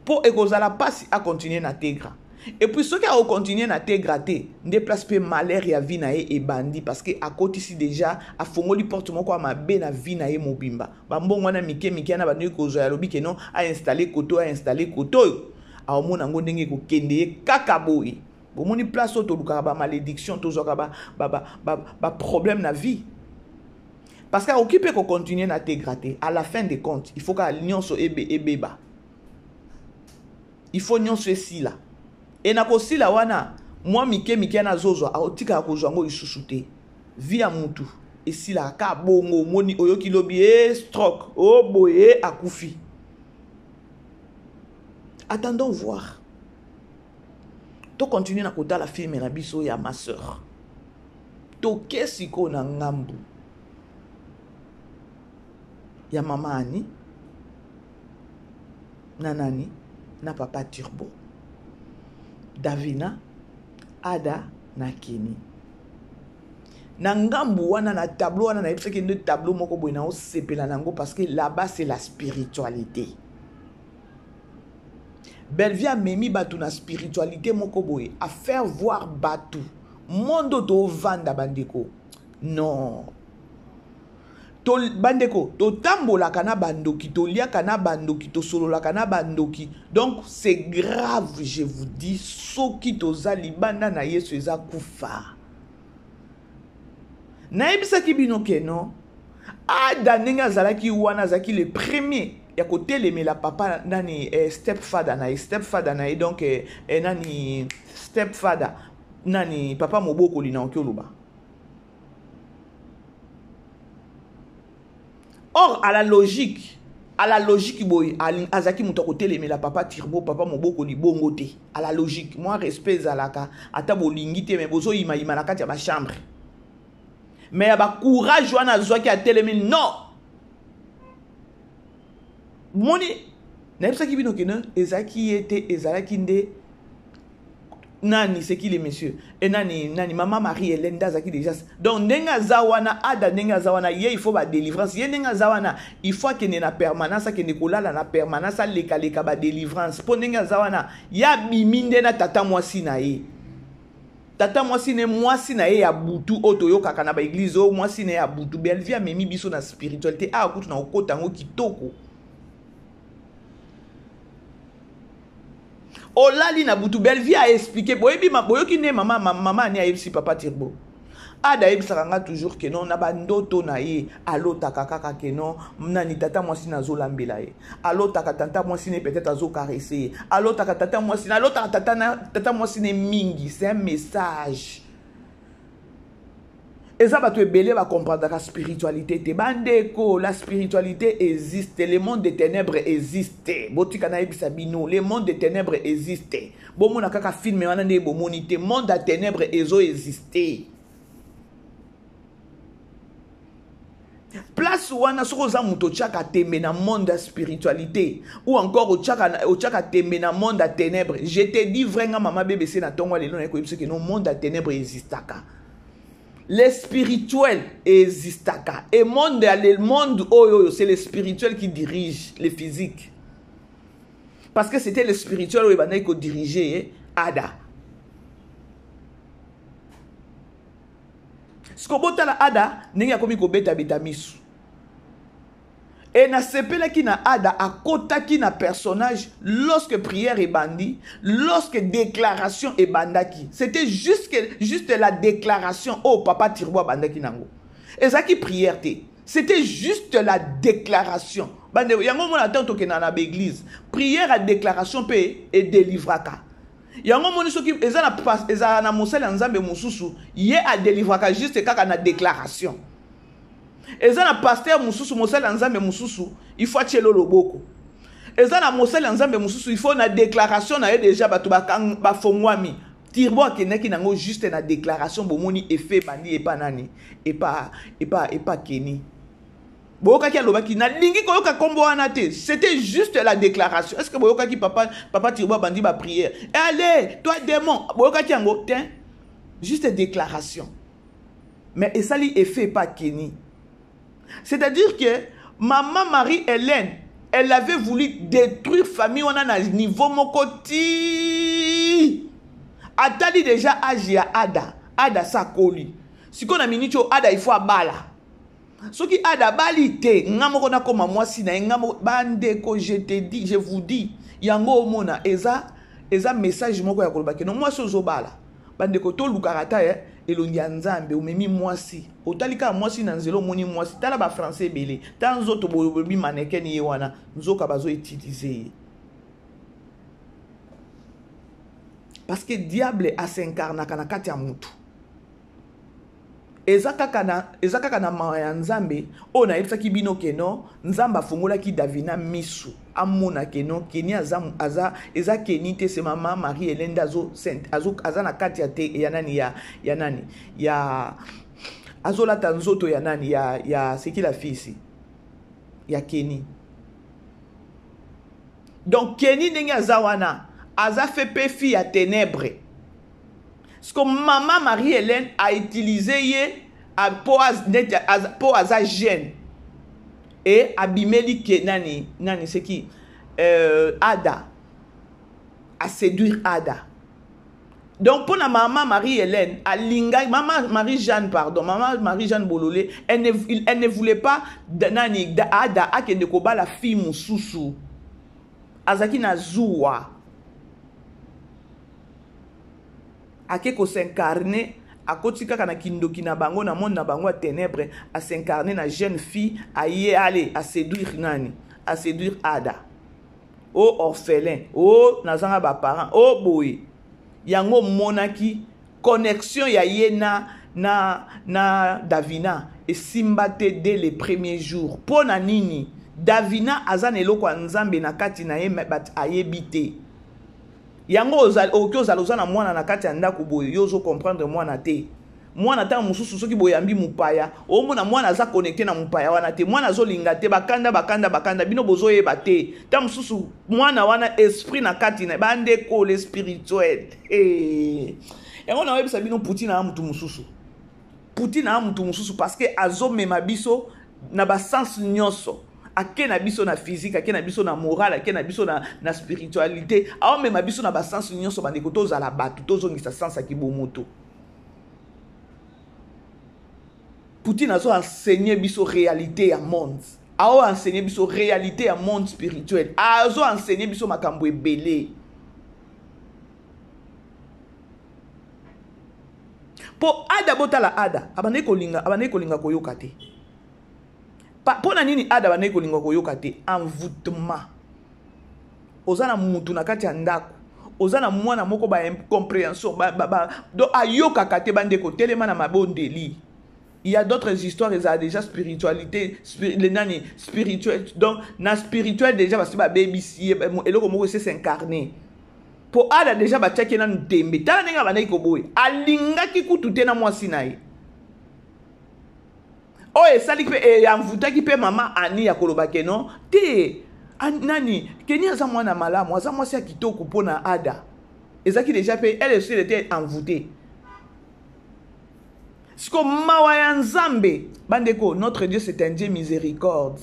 Po ekozala pasi a continuer na tegra. Et puis ceux qui ont continué à t'égrater, ne place pas malheur ya vie nae et bandi parce que à côté ici déjà a fongoli portement quoi ma be na vie nae mobimba. Bambon wana mike na banu ko zo ya lobi ke non a installer koto a omona ngo ndenge ko kende kaka boy. Bomoni place auto luka ba malédiction to zo ka ba problème na vie. Parce qu'à occuper qu'on continue à t'égrater à la fin des comptes, il faut qu'à nyonso ebeba. Il faut nyonso esi là. Et na kosila wana moi mike na zozo a otika kozwa ngo isusute via mutu esila ka bongo moni oyoki lobi stroke o boye akufi. Attendons voir. To continue na kota la filme na biso ya ma sœur. To kesiko na ngambu. Ya mama ani na nani na papa Turbo. Davina, Ada, na Kini. Na ngambu wana na tableau wana na epseke nde tableau moko boy na o sepela nango parce que là-bas c'est la spiritualité. Belle-vie a memi batu na spiritualité moko boye à faire voir batu mondo to vanda bandeko. Non. To bandeko, to tambola kana bandoki, to lia kana bandoki, to solola kana bandoki. Donc c'est grave, je vous dis, soki to zali banda na yesu eza kufa. Na ebisa ki bino ke non? Ada nenga zalaki wana zaki le premier ya kote le la papa nani stepfather na donc nani stepfather nani papa moboko lina okioluba. Or, à la logique, boy, azaki mutoko teleme la papa Tirbo, papa moboko li bongote. À la logique, moi respect zalaka, ata bolingite mais bozo ima na kati ya ma chambre. Mais ya ba courage wana zwaki a teleme non. Moni, na yebisa ki bino kena ezaki ete ezalaki nde nani c'est qui les messieurs et nani maman Marie-Hélène dazaki déjà donc nenga zawana ada nenga zawana ye il faut ba délivrance ye nenga zawana il faut que ne na permanence que ne kolala na permanence leka ba délivrance pour nenga zawana ya biminde na tata mwasi na ye mwasi na ye ya butu otoyo kaka na ba église o mwasi na ya butu Belle-vie a memi biso na spiritualité a kutu na okota ngo kitoko. Olali na butu Belle-vie a expliqué boyebi boyoki ne maman ni ayebisi papa Tirbo. Ada yebisaka toujours que non na bandoto na ye alota kaka que non nani tata mwasi na zolambela ye. Alota tata mwasi ne peut-être azo caresser. Alota tata mwasi na alota tata mwasi ne mingi, c'est un message. Et ça va te belé va comprendre la spiritualité te bandeko, la spiritualité existe, le monde des ténèbres existe. Botika na ebisa bino, le monde des ténèbres existe. Bomo na kaka film wana ne bomonité, monde des ténèbres ezo existe. Place wana soko za muto chaka tembe na monde de spiritualité ou encore au chaka tembe na monde de ténèbres. Je te dis vraiment maman BBC na tongo lelo na ko yebisa que non monde de ténèbres existaka. Les spirituels existaka. Et le monde, c'est les spirituels qui dirigent les physiques. Parce que c'était les spirituels qui dirigeaient Ada. Ce qu'on bota la Ada, n'est pas comme beta betamisu. Et na sepela ki na Ada à kota ki na personnage lorsque prière est bandit, lorsque déclaration est bandaki. C'était juste la déclaration oh papa Tirbo bandaki nango. Et ça qui prière te. C'était juste la déclaration. Bande yango mona tanto ke na l'église. Prière à déclaration pe et délivraka. Yango moni soki eza na mosala nzambe mususu ye a délivraka juste kaka na déclaration. Eza na pasteur mususu mosala nzambe mususu il faut tielo loboko. Eza na mosala nzambe mususu il faut na déclaration na ye déjà batu ba fongwami. Tirbo keneki nango juste na déclaration bomoni effet bandi et pas nani et pas Kenny. Boyoka ki alobaki na lingi koyoka kombo wana te, c'était juste la déclaration. Est-ce que boyoka ki papa Tirbo bandi ba prière. Allez, toi démon, boyoka ki yango tiens juste déclaration. Mais et ça li effet pas Kenny. C'est-à-dire que maman Marie-Hélène, elle avait voulu détruire famille on a un niveau mokoti. Atali déjà agi à Ada sakoli. Si qu'on a minito Ada il faut abala. Ce qui Ada balite, ngamo na koma mwasi na ngamo bande ko je te dis, je vous dis, yango mona eza message moko ya koloba ke no mwasi ozobala. Bande ko to lukarata elongi ya nzambe omemi mwasi otalika mwasi na nzelo moni mwasi tala ba français belé tan zoto bobi mannequin ye wana nzoka bazo utiliser parce que diable a s'incarna kana kati ya mutu ezaka na maya nzambe ona yebisa ki bino keno nzamba fongola ki Davina misu amona keno Kenny eza Kenny te se mama Marie-Hélène aza na kati ya te ya nani ya azola tanzoto ya nani ya c'est qui la fille ici ya Kenny. Donc Kenny ndenge azawana aza fait pe fille à ténèbres. Ce que maman Marie-Hélène a utilisé pour aza jeune et abimeli ke nani c'est qui Ada à séduire Ada. Donc pour la maman Marie-Hélène, maman Marie-Jeanne, pardon, maman Marie-Jeanne Bololé, elle ne voulait pas Ada akende koba la fille mususu. Azaki na zuwa. Ake ko s'incarner a kotika kana kindoki na bango na monde na bango a ténèbres à s'incarner na jeune fille à y aller à séduire nani, à séduire Ada. Oh orphelin, oh nazanga ba parents, oh boy. Yango monaki connexion ya yena na Davina et Simbate dès les premiers jours. Pona nini Davina azan eloko nzambe na kati na ye bat ayebite. Yango ozala na mwana na kati ya ndako boye yozo comprendre mwana te. Mwana ta mususu soki boyambi mupaya, omona mwana aza connecté na mupaya wana te. Mwana azolinga te bakanda bino bozoyeba te. Ta mususu mwana wana esprit na kati na bande ko le spirituel. Yango na webisa bino puti na mutu mususu. Puti na mutu mususu parce que azomema biso na ba sens nyonso. Ake na biso na physique, ake na biso na morale, ake na biso na spiritualité. Awa mema biso na ba sens nyonso bande ko tozala batu, tozongisa sens akibomoto. Poutine a enseigné biso réalité à monde. A enseigné biso réalité à monde spirituel. A enseigné biso makambo ebele. Po Ada botala Ada, abane kolinga koyoka te. Po na nini Ada abane kolinga koyoka te? Envoûtement. Ozana mutu na kati ya ndako. Ozana mwana moko ba incompréhension do ayoka kate bande ko telema na mabondeli. Il y a d'autres histoires, ils ont déjà spiritualité, spirituel. Donc, na spirituel déjà, parce que baby si, et le comment c'est s'incarner. Pour Ada déjà, bah tchaki na ntembe. Tala nenga banayi koboy. Alinga ki kutute na mwasi naye. Oh, et ça dit que envuta ki pe maman Ani ya kolobake non. Te nani Kenya aza mwana malamu, aza mwasi ya kitoko pona Ada. Ezaki déjà pe elle aussi était envoûtée. Ce que Mawaya Nzambe, bandeko, notre Dieu c'est un Dieu miséricorde.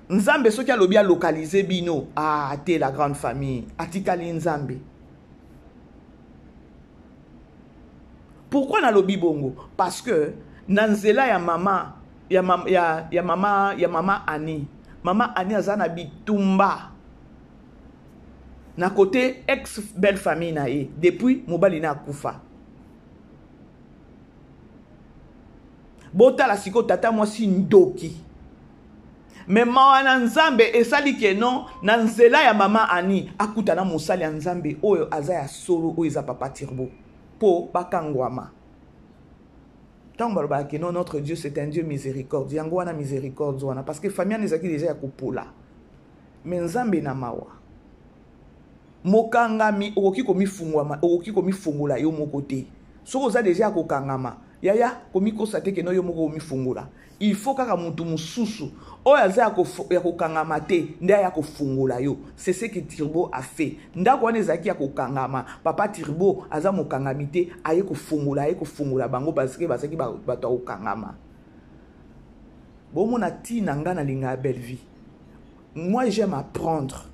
Nzambe ce qui a bien localisé bino, ah, t'es la grande famille, atikali Nzambe. Pourquoi na lobi bongo? Parce que nanzela ya mama, ya mama Ani. Mama Ani azana bitumba. Na côté ex belle famille na ye, depuis mobali na kufa. Bota la siko tata mwasi ndoki. Mais mawana Nzambe esali ke non na nzela ya mama Ani akuta na mosali ya Nzambe oyo aza ya solo oyo eza papa Tirbo po bakangwama. Tant baloba ke non notre Dieu c'est un Dieu miséricorde. Yango wana miséricorde wana parce que famille nezaki déjà ya kopola. Mais Nzambe na mawa. Mokangami okoki komifungwama okoki komifungula yo moko te. Soko za déjà kokangama. Yaya komiko sate ke no yo moko komifungula. Il faut kaka mutu mususu oyo aza ya kokangama te nda ya kofungula yo. C'est ce que Tirbo a fait. Ndako wana ezaki ya kokangama. Papa Tirbo aza mokangami te aye kofungula bango parce que basaki bato kokangama. Bomo na ti nanga na linga belle vie. Moi j'aime apprendre.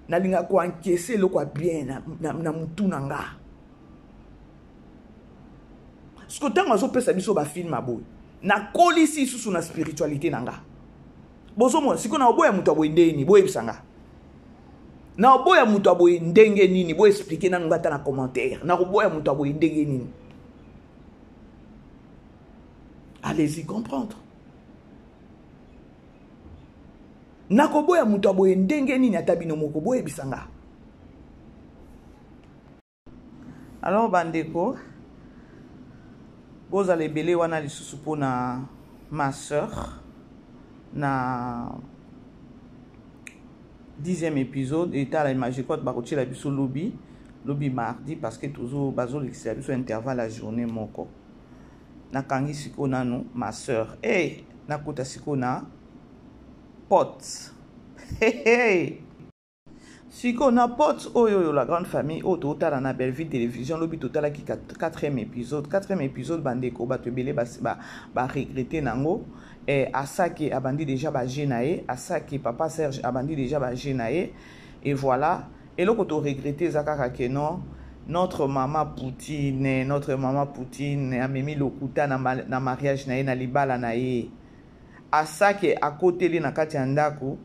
Na linga ko encaisser le quoi bien na mutu nanga. Ce que tant que pesa biso ba film aboy na kolisi susu na spiritualité nanga bozo mo siko na oboya mutu aboy ndeni boye bisanga na oboya mutu aboy ndenge nini boye expliquer na ngata na commentaire na oboya mutu aboy ndenge nini. Allez-y comprendre. Na koboya mutu aboy ndenge nini atabino moko boye bisanga. Alors bandeko Boza lebele wana lisusu pona ma sœur na 10e épisode et ta la image code bakoti la biso lobby mardi parce que toujours bazo l'exia biso intervalle la journée moko na kangi siko nanu ma sœur na kota siko na pote siko na pote oyo la grande famille o totala na Belle Vie télévision lobi totala ki 4e épisode bandeko batebele ba regretter nango asaki abandi déjà ba jenae asaki papa Serge abandi déjà ba jenae Et voilà. Et là, quand on regrette, que non, notre maman Poutine, a mis le couteau dans le mariage, na libala na ye. À ça qui à côté de na kati andako,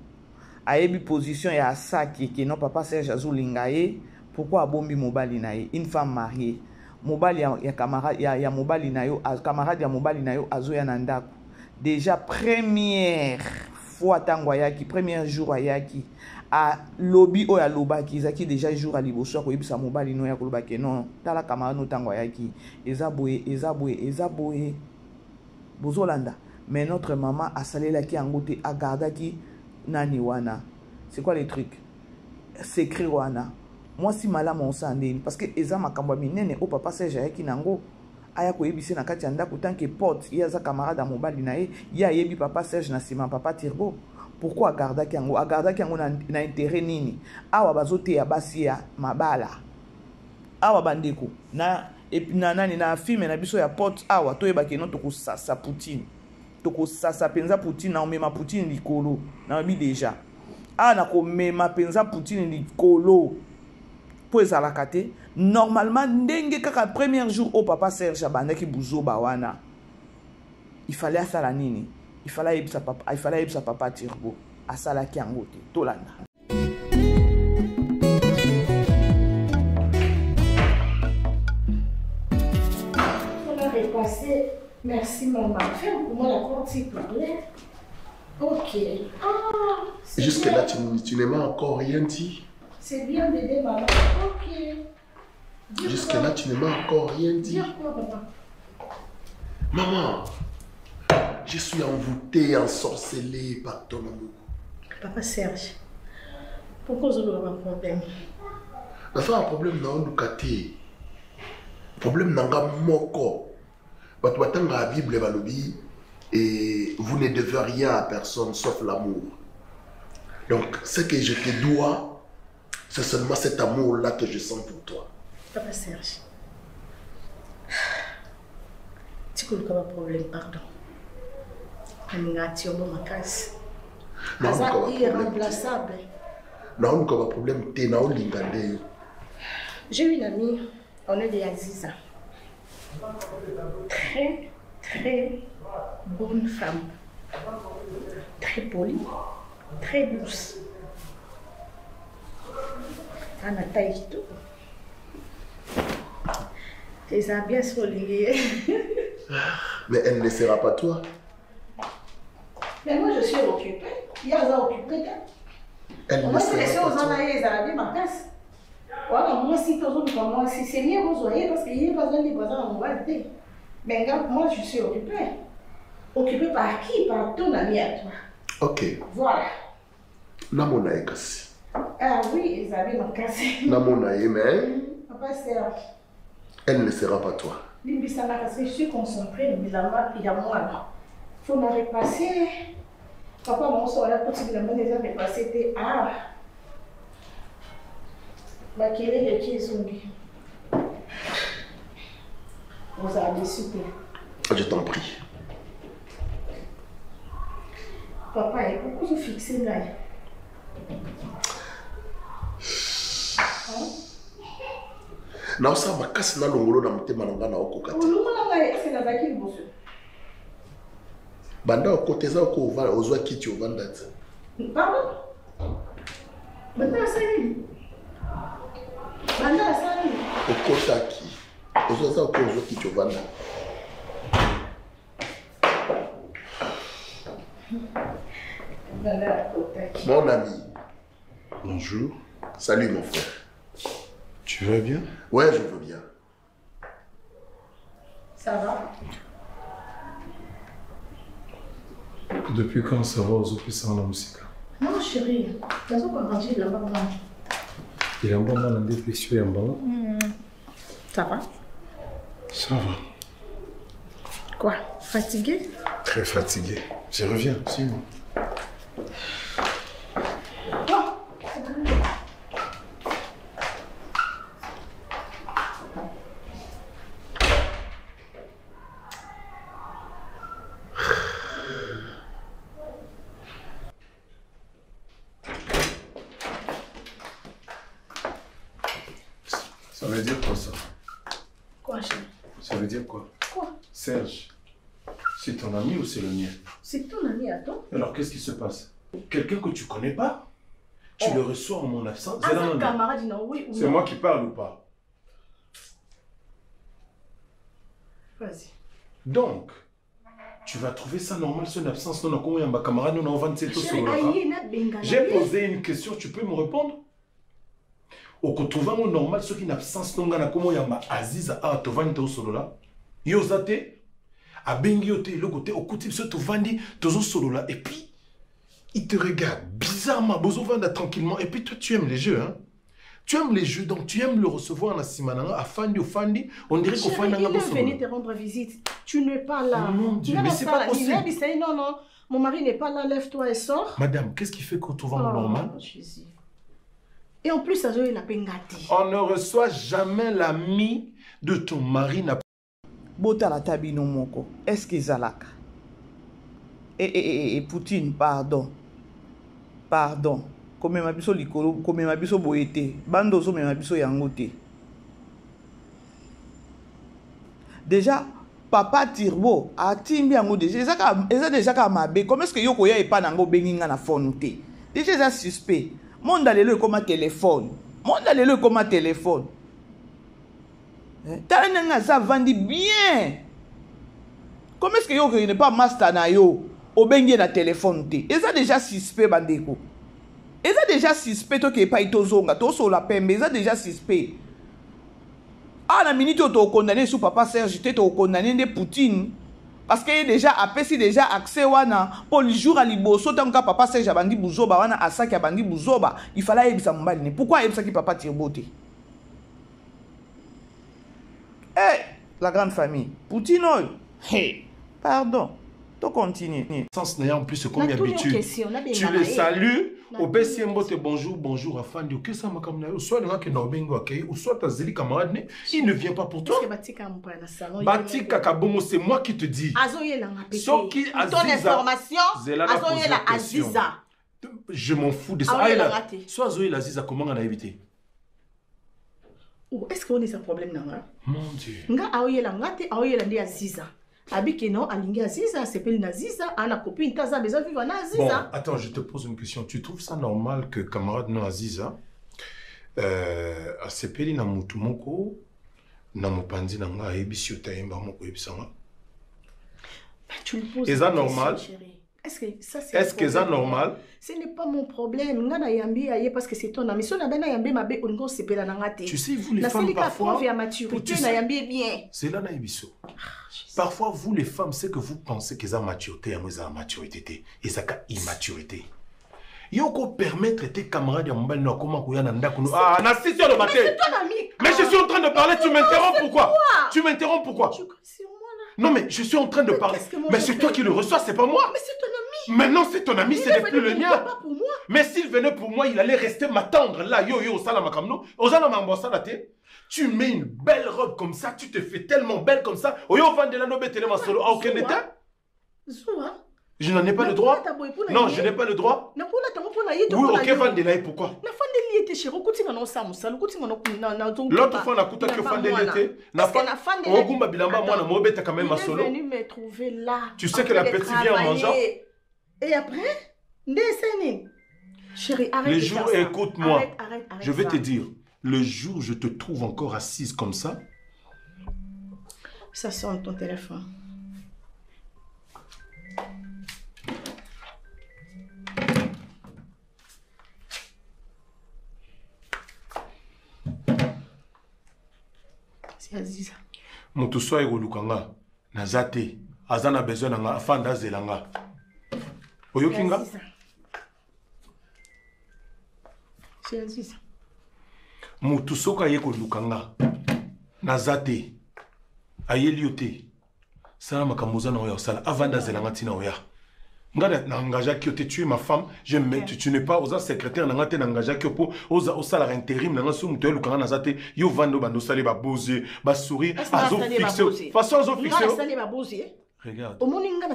a eu position et à ça qui non papa Serge Azulingaye, pourquoi a bombi mobali na ye, une femme mariée. Mobali ya camarade ya mobali na yo, camarade ya mobali na yo azoya na ndako. Déjà première fois tango ayaki, premier jour ayaki a lobby o ya lobaki zaki déjà jour à liboso ko yebisa mobali no ya kolobaki non tala camarade no tango ayaki ezaboye bozolanda. Mais notre maman a salé la qui angote a garda qui nani wana. C'est quoi les trucs? Secret wana. Moi si malama on s'endine parce que eza makambo minene o papa Serge ayaki nango aya ko yebise na kati anda ko tanke pote ya za camarade à mobali na ye ya yebi papa Serge na sima papa Tirbo. Pourquoi agarda ki yango na intérêt nini? Awa bazote ya basi ya mabala. Awa bandeko na nani na film na biso ya pote awa to yeba ke no to ko sasa Poutine. To ko sasa penza Poutine na omema Poutine likolo na bi déjà. Na ko mema penza Poutine likolo. Po ezalaka te. Normalement ndenge kaka premier jour au papa Serge abandaki buzo bawana. Il fallait asala nini? Il fallait yebisa papa Tirbo asala ki yango te tolanda. On a repassé. Merci maman. Fais pour moi la compte s'il te plaît. Ok. Jusque-là, tu ne m'as encore rien dit. C'est bien d'aider maman. Ok. Jusque-là, tu ne m'as encore rien dit. Dire quoi, maman? Maman, je suis envoûté, ensorcelé par ton amour. Papa Serge, pourquoi vous avez un problème? Un problème dans le kate. Problème dans le moko. Parce que dans la Bible, et vous ne devez rien à personne sauf l'amour. Donc, ce que je te dois, c'est seulement cet amour-là que je sens pour toi. Papa Serge, tu connais pas problème, pardon. Non, irremplaçable. Non, pas problème. J'ai une amie, on est des Aziza. Très, très bonne femme. Très polie, très douce. Elle a taille tout. Et ça a bien souligné. Mais elle ne sera pas toi. Mais moi, je suis occupée. Il y a ça occupé. Elle ne sera pas toi. Voilà, moi, si c'est mieux vous voyez, parce qu'il n'y a pas besoin de besoin en mobilité. Mais regarde, moi, je suis occupée. Occupée par qui? Par ton ami à toi. Ok. Voilà. Namona est cassé. Ah oui, Isabelle m'a cassé. Namona est, mais. Papa Serge. Elle ne sera pas toi. Limbisana, parce que je suis concentrée, il y a moi. Il faut me repasser. Papa, mon soeur, la petite de la bonne déjà repassé. Ah. Bah, quel est le qui est zombi? Vous avez super. Je t'en prie. Papa, il faut que vous fixez là. Non, ça va casser dans l'ongolo dans mon thème na okokati. Est-ce que la zaki le bosse? Banda okote za ko va ozwa kiti ovanda. Pardon? Banda sali. Banda sali. Okotaki. Ozwa za ko ozwa kiti ovanda. Banda okotaki. Mon ami. Bonjour. Salut mon frère. Tu vas bien? Ouais, je veux bien. Ça va? Depuis quand ça va aux offices en la musique? Non, chérie. Tu as arrangé là-bas. Il y a un bon moment de déflexion et un bon. Ça va? Ça va. Quoi? Fatigué? Très fatigué. Je reviens, suis-moi. veut dire quoi ça? Quoi, chérie? Ça veut dire quoi? Quoi? Serge, c'est ton ami ou c'est le mien? C'est ton ami, attends. Alors qu'est-ce qui se passe? Quelqu'un que tu connais pas? Tu le reçois en mon absence? Ah, un camarade, non, oui ou non? C'est moi qui parle ou pas? Vas-y. Donc, tu vas trouver ça normal, son absence? Non, comment il y a un camarade, nous, on va Chérie, j'ai posé une question, tu peux me répondre? Au retrouver normal, ceux qui n'ont absence, non, comment il y a un Aziza, ah, tu vas au solo là? Yozate, à Bengiote, le côté, au côté, tu vas au solo là, et puis, il te regarde bizarrement, Bozo vanda tranquillement, et puis toi, tu aimes les jeux, hein? Tu aimes les jeux, donc tu aimes le recevoir à Simananga, à Fandi, au Fandi, on dirait qu'au Fandi, il est venu te rendre visite. Tu n'es pas là. Mon Dieu, mais c'est pas possible. Non, non, mon mari n'est pas là, lève-toi et sors. Madame, qu'est-ce qui fait qu'on trouve normal? Jésus. Et en plus, ça joue la pengati. On ne reçoit jamais l'ami de ton mari. Bota la tabino moko. Est-ce que Zalaka? Et Poutine, pardon. Pardon. Comme ma biso likolo, comme ma biso boyete. Bandozo me ma biso yangote. Déjà, papa Tirbo a timbi yango déjà. Eza déjà ka mabe. Comment est-ce que yoko ya epa nango benginga na phone te? Déjà eza suspect. Monde alelo comme téléphone. Monde alelo comme téléphone. T'as un ça vandi bien. Comment est-ce que yoko n'est pas master na yo? Obengi na téléphone te. Eza déjà suspect bandeko. Eza déjà suspect to ke pa itozonga to so la pembe. Eza déjà suspect. Ah na minute to condamné sous papa Serge te to condamné de Poutine. Parce qu'il est déjà apesi déjà accès wana pour le jour à liboso tant que papa Serge abandi buzoba wana asaki abandi buzoba il fallait ebisa mbali. Pourquoi ebisa ki papa Tirbote? Eh la grande famille Poutine hey pardon. To continue. Sens n'ayant plus comme d'habitude. Tu les salues au BCMbo te bonjour afandi. Que ça m'a comme soit le que Norbengo accueille ou soit ta zéli camarade il ne vient pas pour toi. Batika Kabongo c'est moi qui te dis. Ton information Azoyela Aziza. Je m'en fous de ça. Soit Azoyela Aziza comment on a évité? Est-ce qu'on est sans problème là? Mon Dieu. Nga Azoyela ngate Azoyela ndi Aziza. Abiki non, alingi Aziza, c'est pas Aziza, ana copine taza besoin vivre na Aziza. Bon, attends, je te pose une question. Tu trouves ça normal que camarade non Aziza asepeli na mutu moko na mopandi na nga ebisi otayemba moko ebisanga? Tu le poses. Est ça normal? Est-ce que ça c'est Est-ce que ça normal? Ce n'est pas mon problème. Nga na yambi aye parce que c'est ton ami. So na bena yambi mabe ongo sepela na ngate. Tu sais vous les femmes parfois na yambi bien. C'est là na ebiso. Parfois, vous les femmes, c'est que vous pensez qu'ils ont maturité, ils ont maturité, ils ont immaturité. Yoko permettre tes camarades à Mbal no comment kuya nanda kuno. Ah, na si sur le matin. Mais c'est ton ami. Mais je suis en train de parler, tu m'interromps pourquoi? Tu m'interromps pourquoi? Non mais je suis en train de parler. Mais c'est toi qui le reçois, c'est pas moi. Mais c'est ton ami. Maintenant c'est ton ami, c'est plus le mien. Mais s'il venait pour moi, il allait rester m'attendre là. Yo yo salama kamno. Ozana mambosa la tête. Tu mets une belle robe comme ça, tu te fais tellement belle comme ça. Oyo vandela no betele ma solo. Aucun état. Je n'en ai pas le droit. Non, je n'ai pas le droit. Oui, ok, vandela pourquoi? L'autre fois, on a coûté que vandela était. Ogumba bilamba moi na mobeta quand même ma solo. Il est venu me trouver là. Tu sais que la petite vient en mangeant. Et après, chérie, arrête. Les jours, écoute-moi. Arrête, je vais te dire. Le jour où je te trouve encore assise comme ça. Ça sonne ton téléphone. C'est Aziza. Moto soa egolukanga. Nazate. Azana besoin nanga. Afanda zelanga. Oyokinga? C'est Aziza. Moto soka ye kolukanga. Nazate. Ayeliote. Sala makamuza na oya sala. Avanda zelanga tina oya. Ngada na engaja ki ote tu es ma femme. Je me tu n'es pas aux secrétaire na ngate na engaja ki opo aux salaire intérim na ngaso muto lukanga nazate. Yo vando bando sale ba bose ba sourire. Azo fixer. Façon azo fixer. Regarde.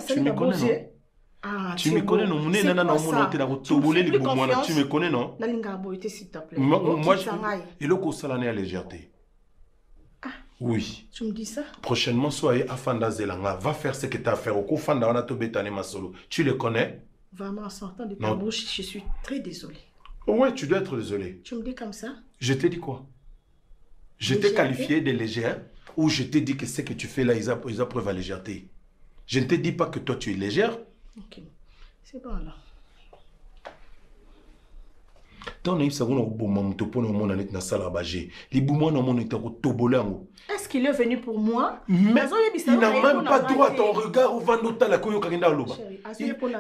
Tu me connais non? Ah, tu me connais non? Tu me connais non? Nalinga boyete s'il te plaît. Moi, et le coup salané à légèreté. Oui. Tu me dis ça? Prochainement, soyez à Fanda Zelanga. Va faire ce que tu as à faire. Au Fanda, on a tout bétané ma solo. Tu le connais? Vraiment, en sortant de ta bouche, je suis très désolée. Ouais, tu dois être désolé. Tu me dis comme ça? Je t'ai dit quoi? Je t'ai qualifié de légère ou je t'ai dit que ce que tu fais là, ils ont preuve à légèreté. Je ne te dis pas que toi tu es légère. Ok, c'est bon alors. Est-ce qu'il est venu pour moi? Mais il n'a même pas droit à ton regard ou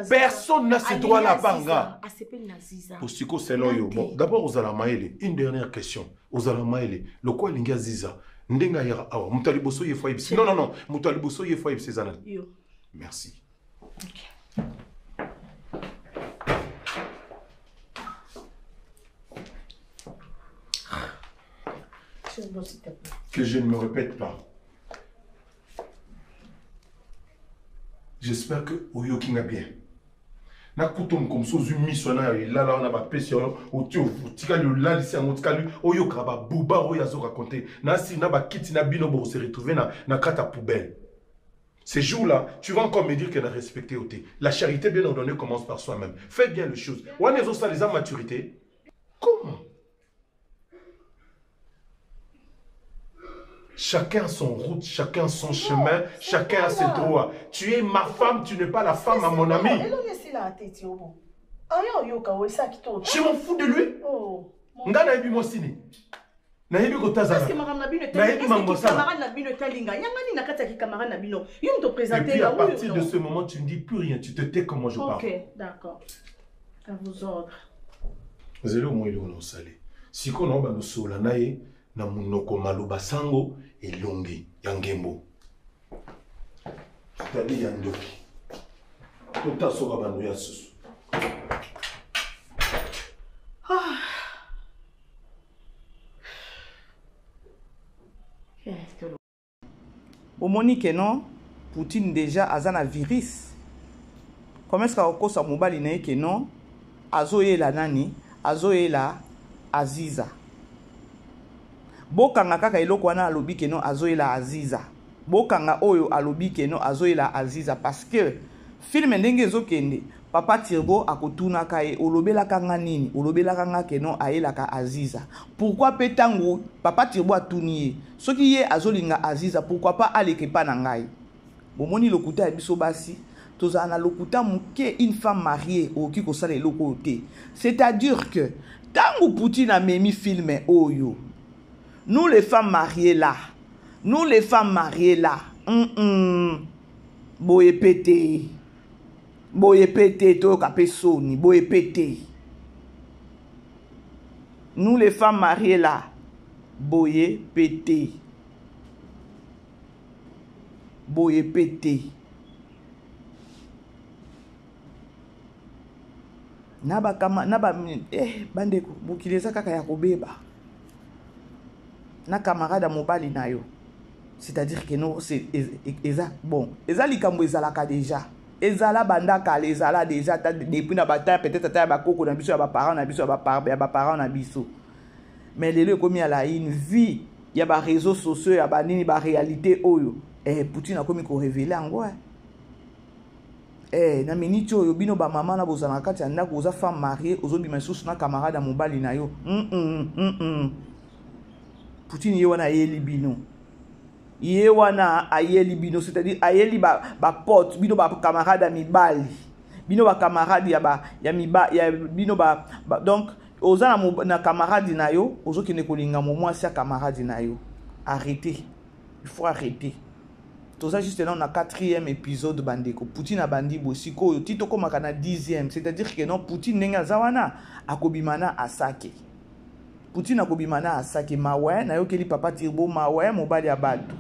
personne n'a ce droit là banga. Bon, d'abord aux Alamaele, une dernière question. Aux Alamaele, le quoi linga ziza? Ndenga yara awa, mutaliboso ye fois ibsi. Non, mutaliboso ye fois ibsi zana. Merci. Que je ne me répète pas. J'espère que Oyo Kinga bien. Na kutom comme ça missionnaire là on a pas pression au tika le là ici en tika lui Oyo kraba buba Oyo azo raconter na si na ba kiti na bino bo se retrouver na kata poubelle. Ces jours-là, tu vas encore me dire qu'elle a respecté Oté. La charité bien ordonnée commence par soi-même. Fais bien les choses. Ou on est ça les hommes maturité. Comment? Chacun son route, chacun son chemin, chacun a ses droits. Tu es ma femme, tu n'es pas la femme à mon ami. Je m'en fous de lui. Nga na ebi mosini. Na ebi kotazana. Parce que madame Nabino est camarade Nabino Talinga. Yangani na kata ki camarade Nabino. Yom te présenter. Et puis à partir de ce moment, tu ne dis plus rien, tu te tais comme moi je parle. Ok, d'accord. À vos ordres. Vous allez au moins le salé. Si qu'on a nous sola nae na munoko maluba sango elongi yangembo. Tadi yandoki. Tota soka bandu ya susu. Omoni que non, Poutine déjà a un virus. Comment est-ce qu'on a mobile na que non, azoye la nani, azoye la Aziza. Bokanga kaka eloko wana alobi que non azoye la Aziza. Bokanga oyo alobi que non azoye la Aziza parce que film ndenge ezokende papa Tirbo akotuna kae olobela kanga nini olobela kanga que non aela ka Aziza. Pourquoi petango papa Tirbo atuniye soki ye azolinga Aziza pourquoi pas aleke pa na ngai. Bomoni lokuta ya biso basi toza na lokuta muke une femme mariée oki ko sala eloko te. C'est-à-dire que tango Poutine a memi film oyo. Nous les femmes mariées là. Boye pété. Boye pété to kapé soni, boye pété. Nous les femmes mariées là. Boye pété. Boye pété. Naba bandeko bukileza kaka ya kobeba. Na camarade mobali na yo. C'est-à-dire que non c'est bon, eza likambo ezalaka déjà. Ezala bandaka ezala déjà depuis na bataille peut-être tata ba koko na biso ya ba parents na biso ya ba parents na biso. Mais lelo komi ala une vie, il y a ba réseaux sociaux, il y a ba nini ba réalité oyo. Poutine a komi ko révéler ngo. Na minute oyo bino ba maman na bozana kati ya ndako oza femme mariée ozobima susu na camarade mobali na yo. Poutine yewana ayeli bino. Yewana ayeli bino, c'est-à-dire ayeli ba pote, bino ba camarade ya mibali. Bino ba camarade ya mibali, ya bino ba donc oza na camarade na yo, ozokende kolinga mwasi ya camarade na yo. Arrêtez. Il faut arrêter. Tout ça juste là on a 4e épisode bandeko. Poutine a bandi bosiko yo tito komaka na 10e, c'est-à-dire que non Poutine nenga zawana akobimana asake. Poutine akobimana asake mawe na yo keli papa Tirbo mawe mobali ya batu.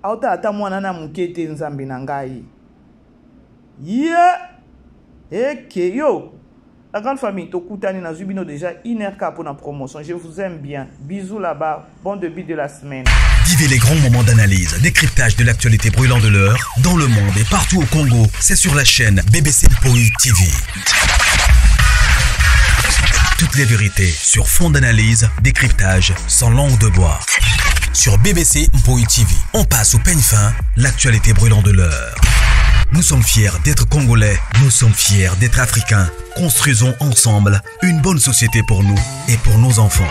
Auta ata mwana na mukete nzambe na ngai. Yo. La grande famille tokutani na zubino déjà 1h pour la promotion. Je vous aime bien. Bisous là-bas. Bon début de la semaine. Vivez les grands moments d'analyse, décryptage de l'actualité brûlante de l'heure dans le monde et partout au Congo. C'est sur la chaîne BBC Mpoi TV. Toutes les vérités sur fond d'analyse, décryptage sans langue de bois. Sur BBC Mpoï TV, on passe au peigne fin l'actualité brûlante de l'heure. Nous sommes fiers d'être Congolais, nous sommes fiers d'être Africains. Construisons ensemble une bonne société pour nous et pour nos enfants.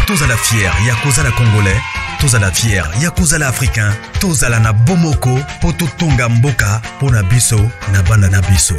Tous à la fière, Yakuza la Congolais, tous à la fière, Yakuza la Africain, tous à la na Bomoko, Poto Tonga Mboka, Pona Biso, na Banda na Biso.